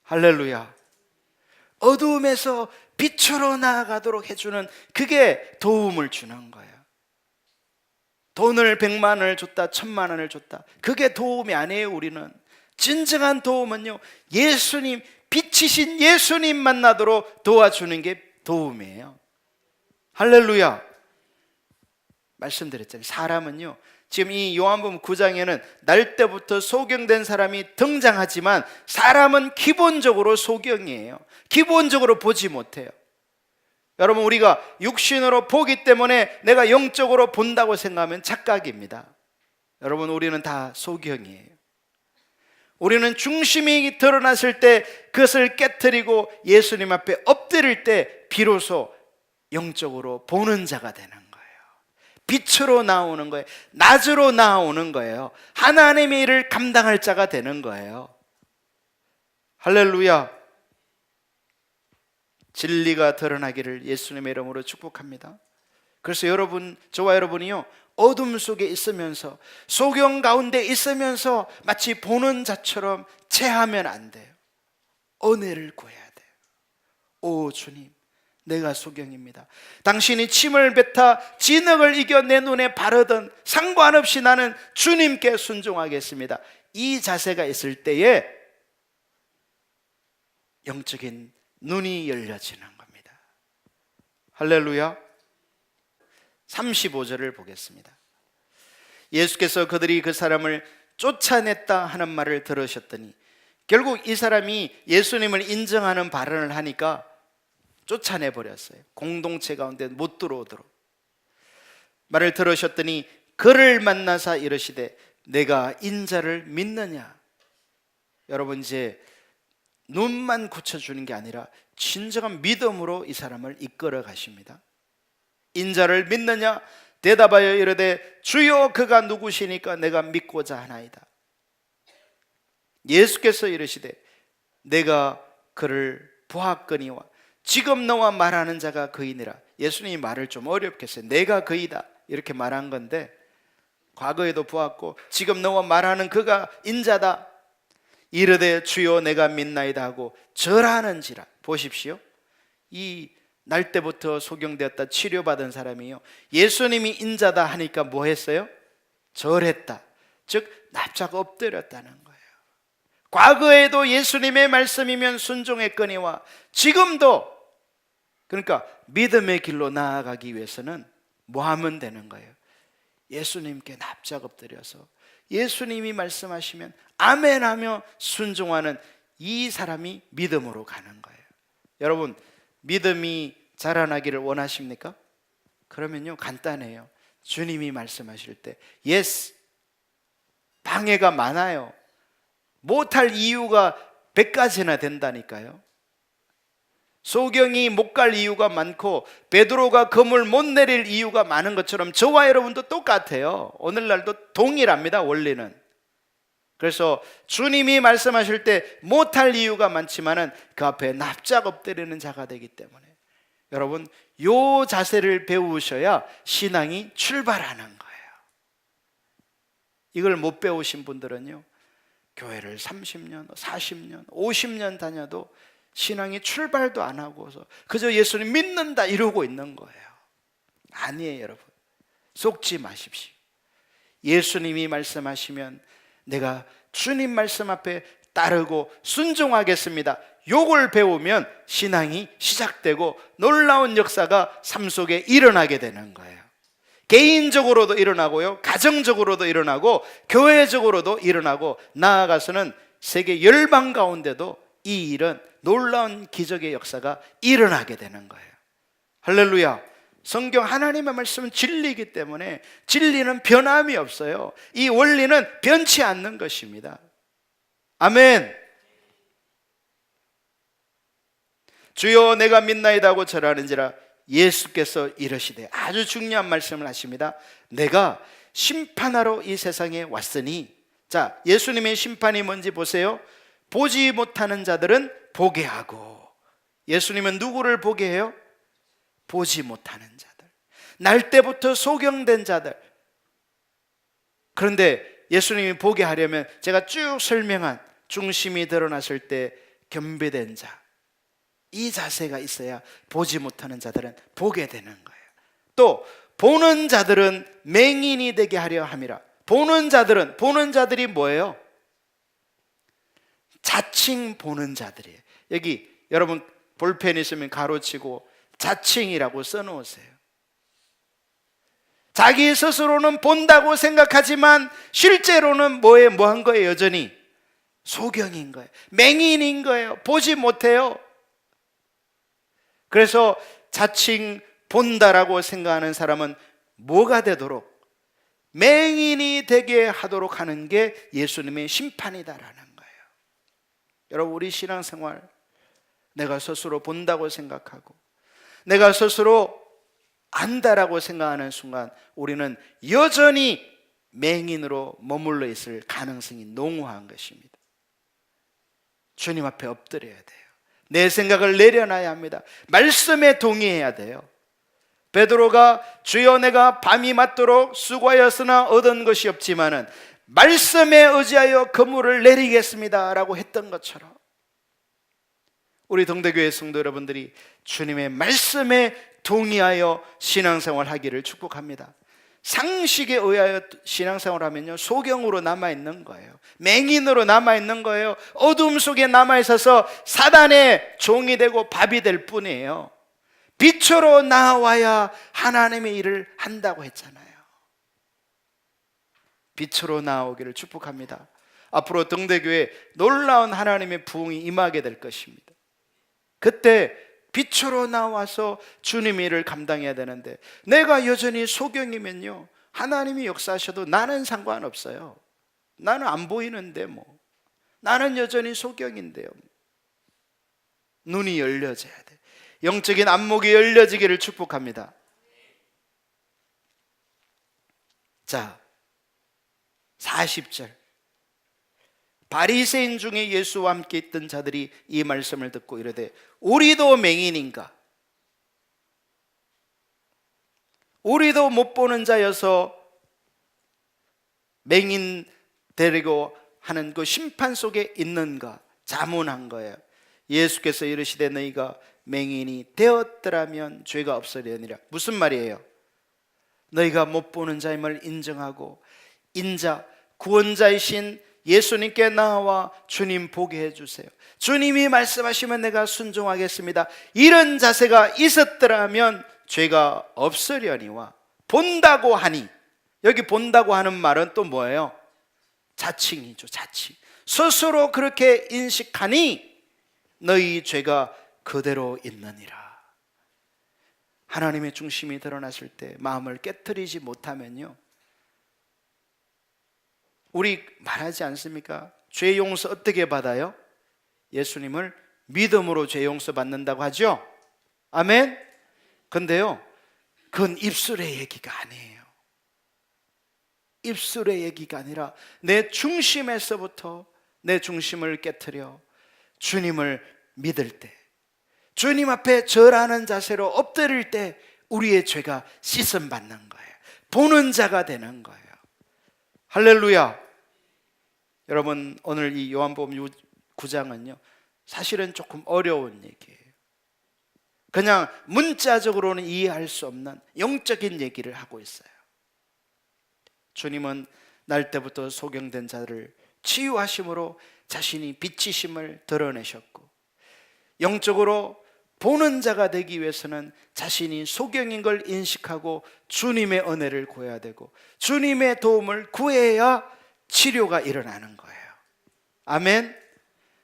Speaker 1: 할렐루야. 어두움에서 빛으로 나아가도록 해주는, 그게 도움을 주는 거예요. 돈을 100만원을 줬다, 1000만원을 줬다, 그게 도움이 아니에요. 우리는 진정한 도움은요, 예수님, 빛이신 예수님 만나도록 도와주는 게 도움이에요. 할렐루야. 말씀드렸잖아요. 사람은요, 지금 이 요한복음 9장에는 날 때부터 소경된 사람이 등장하지만 사람은 기본적으로 소경이에요. 기본적으로 보지 못해요. 여러분, 우리가 육신으로 보기 때문에 내가 영적으로 본다고 생각하면 착각입니다. 여러분, 우리는 다 소경이에요. 우리는 중심이 드러났을 때 그것을 깨트리고 예수님 앞에 엎드릴 때 비로소 영적으로 보는 자가 되는 거예요. 빛으로 나오는 거예요. 낮으로 나오는 거예요. 하나님의 일을 감당할 자가 되는 거예요. 할렐루야. 진리가 드러나기를 예수님의 이름으로 축복합니다. 그래서 여러분, 저와 여러분이요, 어둠 속에 있으면서, 소경 가운데 있으면서 마치 보는 자처럼 체하면 안 돼요. 은혜를 구해야 돼요. 오 주님, 내가 소경입니다. 당신이 침을 뱉어 진흙을 이겨 내 눈에 바르던 상관없이 나는 주님께 순종하겠습니다. 이 자세가 있을 때에 영적인 눈이 열려지는 겁니다. 할렐루야. 35절을 보겠습니다. 예수께서 그들이 그 사람을 쫓아냈다 하는 말을 들으셨더니, 결국 이 사람이 예수님을 인정하는 발언을 하니까 쫓아내버렸어요. 공동체 가운데 못 들어오도록. 말을 들으셨더니 그를 만나사 이르시되 내가 인자를 믿느냐. 여러분, 이제 눈만 고쳐주는 게 아니라 진정한 믿음으로 이 사람을 이끌어 가십니다. 인자를 믿느냐? 대답하여 이르되 주여 그가 누구시니까 내가 믿고자 하나이다. 예수께서 이르시되 내가 그를 보았거니와 지금 너와 말하는 자가 그이니라. 예수님이 말을 좀 어렵게 했어요. 내가 그이다 이렇게 말한 건데, 과거에도 보았고 지금 너와 말하는 그가 인자다. 이르되 주여 내가 믿나이다 하고 절하는지라. 보십시오. 이 날 때부터 소경되었다 치료받은 사람이요, 예수님이 인자다 하니까 뭐 했어요? 절했다. 즉 납작 엎드렸다는 거예요. 과거에도 예수님의 말씀이면 순종했거니와 지금도, 그러니까 믿음의 길로 나아가기 위해서는 뭐 하면 되는 거예요? 예수님께 납작 엎드려서 예수님이 말씀하시면 아멘 하며 순종하는 이 사람이 믿음으로 가는 거예요. 여러분, 믿음이 자라나기를 원하십니까? 그러면요, 간단해요. 주님이 말씀하실 때 예스, 방해가 많아요. 못할 이유가 100가지나 된다니까요. 소경이 못 갈 이유가 많고 베드로가 그물 못 내릴 이유가 많은 것처럼 저와 여러분도 똑같아요. 오늘날도 동일합니다, 원리는. 그래서 주님이 말씀하실 때 못할 이유가 많지만은 그 앞에 납작 엎드리는 자가 되기 때문에 여러분, 요 자세를 배우셔야 신앙이 출발하는 거예요. 이걸 못 배우신 분들은요, 교회를 30년, 40년, 50년 다녀도 신앙이 출발도 안 하고서 그저 예수님 믿는다 이러고 있는 거예요. 아니에요, 여러분. 속지 마십시오. 예수님이 말씀하시면 내가 주님 말씀 앞에 따르고 순종하겠습니다, 요걸 배우면 신앙이 시작되고 놀라운 역사가 삶 속에 일어나게 되는 거예요. 개인적으로도 일어나고요, 가정적으로도 일어나고 교회적으로도 일어나고 나아가서는 세계 열방 가운데도 이 일은 놀라운 기적의 역사가 일어나게 되는 거예요. 할렐루야. 성경 하나님의 말씀은 진리이기 때문에 진리는 변함이 없어요. 이 원리는 변치 않는 것입니다. 아멘. 주여 내가 믿나이다 하고 절하는지라 예수께서 이르시되, 아주 중요한 말씀을 하십니다. 내가 심판하러 이 세상에 왔으니, 자, 예수님의 심판이 뭔지 보세요. 보지 못하는 자들은 보게 하고, 예수님은 누구를 보게 해요? 보지 못하는 자들, 날 때부터 소경된 자들. 그런데 예수님이 보게 하려면 제가 쭉 설명한 중심이 드러났을 때 겸비된 자, 이 자세가 있어야 보지 못하는 자들은 보게 되는 거예요. 또 보는 자들은 맹인이 되게 하려 함이라. 보는 자들이 뭐예요? 자칭 보는 자들이에요. 여기 여러분 볼펜 있으면 가로치고 자칭이라고 써놓으세요. 자기 스스로는 본다고 생각하지만 실제로는 뭐한 거예요? 여전히 소경인 거예요. 맹인인 거예요. 보지 못해요. 그래서 자칭 본다라고 생각하는 사람은 뭐가 되도록? 맹인이 되게 하도록 하는 게 예수님의 심판이다라는 거예요. 여러분, 우리 신앙생활, 내가 스스로 본다고 생각하고 내가 스스로 안다라고 생각하는 순간 우리는 여전히 맹인으로 머물러 있을 가능성이 농후한 것입니다. 주님 앞에 엎드려야 돼요. 내 생각을 내려놔야 합니다. 말씀에 동의해야 돼요. 베드로가 주여 내가 밤이 맞도록 수고하였으나 얻은 것이 없지만은 말씀에 의지하여 그물을 내리겠습니다 라고 했던 것처럼 우리 동대교회 성도 여러분들이 주님의 말씀에 동의하여 신앙생활 하기를 축복합니다. 상식에 의하여 신앙생활 하면요, 소경으로 남아있는 거예요. 맹인으로 남아있는 거예요. 어둠 속에 남아있어서 사단의 종이 되고 밥이 될 뿐이에요. 빛으로 나와야 하나님의 일을 한다고 했잖아요. 빛으로 나오기를 축복합니다. 앞으로 동대교회에 놀라운 하나님의 부흥이 임하게 될 것입니다. 그때 빛으로 나와서 주님의 일을 감당해야 되는데 내가 여전히 소경이면요, 하나님이 역사하셔도 나는 상관없어요. 나는 안 보이는데 뭐, 나는 여전히 소경인데요. 눈이 열려져야 돼. 영적인 안목이 열려지기를 축복합니다. 자, 40절. 바리새인 중에 예수와 함께 있던 자들이 이 말씀을 듣고 이르되 우리도 맹인인가? 우리도 못 보는 자여서 맹인 되려고 하는 그 심판 속에 있는가? 자문한 거예요. 예수께서 이르시되 너희가 맹인이 되었더라면 죄가 없으려니라. 무슨 말이에요? 너희가 못 보는 자임을 인정하고 인자 구원자이신 예수님께 나와 주님 보게 해주세요. 주님이 말씀하시면 내가 순종하겠습니다. 이런 자세가 있었더라면 죄가 없으려니와 본다고 하니, 여기 본다고 하는 말은 또 뭐예요? 자칭이죠. 자칭. 스스로 그렇게 인식하니 너희 죄가 그대로 있느니라. 하나님의 중심이 드러났을 때 마음을 깨트리지 못하면요, 우리 말하지 않습니까? 죄 용서 어떻게 받아요? 예수님을 믿음으로 죄 용서 받는다고 하죠. 아멘. 근데요, 그건 입술의 얘기가 아니에요. 입술의 얘기가 아니라 내 중심에서부터 내 중심을 깨트려 주님을 믿을 때, 주님 앞에 절하는 자세로 엎드릴 때 우리의 죄가 씻음 받는 거예요. 보는 자가 되는 거예요. 할렐루야. 여러분, 오늘 이 요한복음 9장은요 사실은 조금 어려운 얘기예요. 그냥 문자적으로는 이해할 수 없는 영적인 얘기를 하고 있어요. 주님은 날 때부터 소경된 자를 치유하심으로 자신이 빛이심을 드러내셨고, 영적으로 보는 자가 되기 위해서는 자신이 소경인 걸 인식하고 주님의 은혜를 구해야 되고, 주님의 도움을 구해야 치료가 일어나는 거예요. 아멘.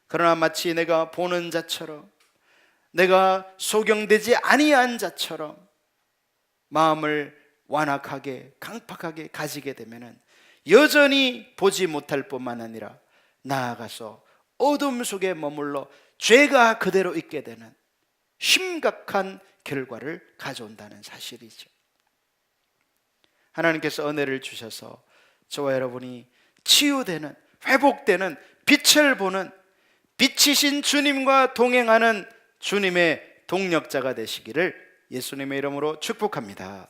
Speaker 1: 그러나 마치 내가 보는 자처럼, 내가 소경되지 아니한 자처럼 마음을 완악하게 강팍하게 가지게 되면은 여전히 보지 못할 뿐만 아니라 나아가서 어둠 속에 머물러 죄가 그대로 있게 되는 심각한 결과를 가져온다는 사실이죠. 하나님께서 은혜를 주셔서 저와 여러분이 치유되는, 회복되는, 빛을 보는, 빛이신 주님과 동행하는 주님의 동력자가 되시기를 예수님의 이름으로 축복합니다.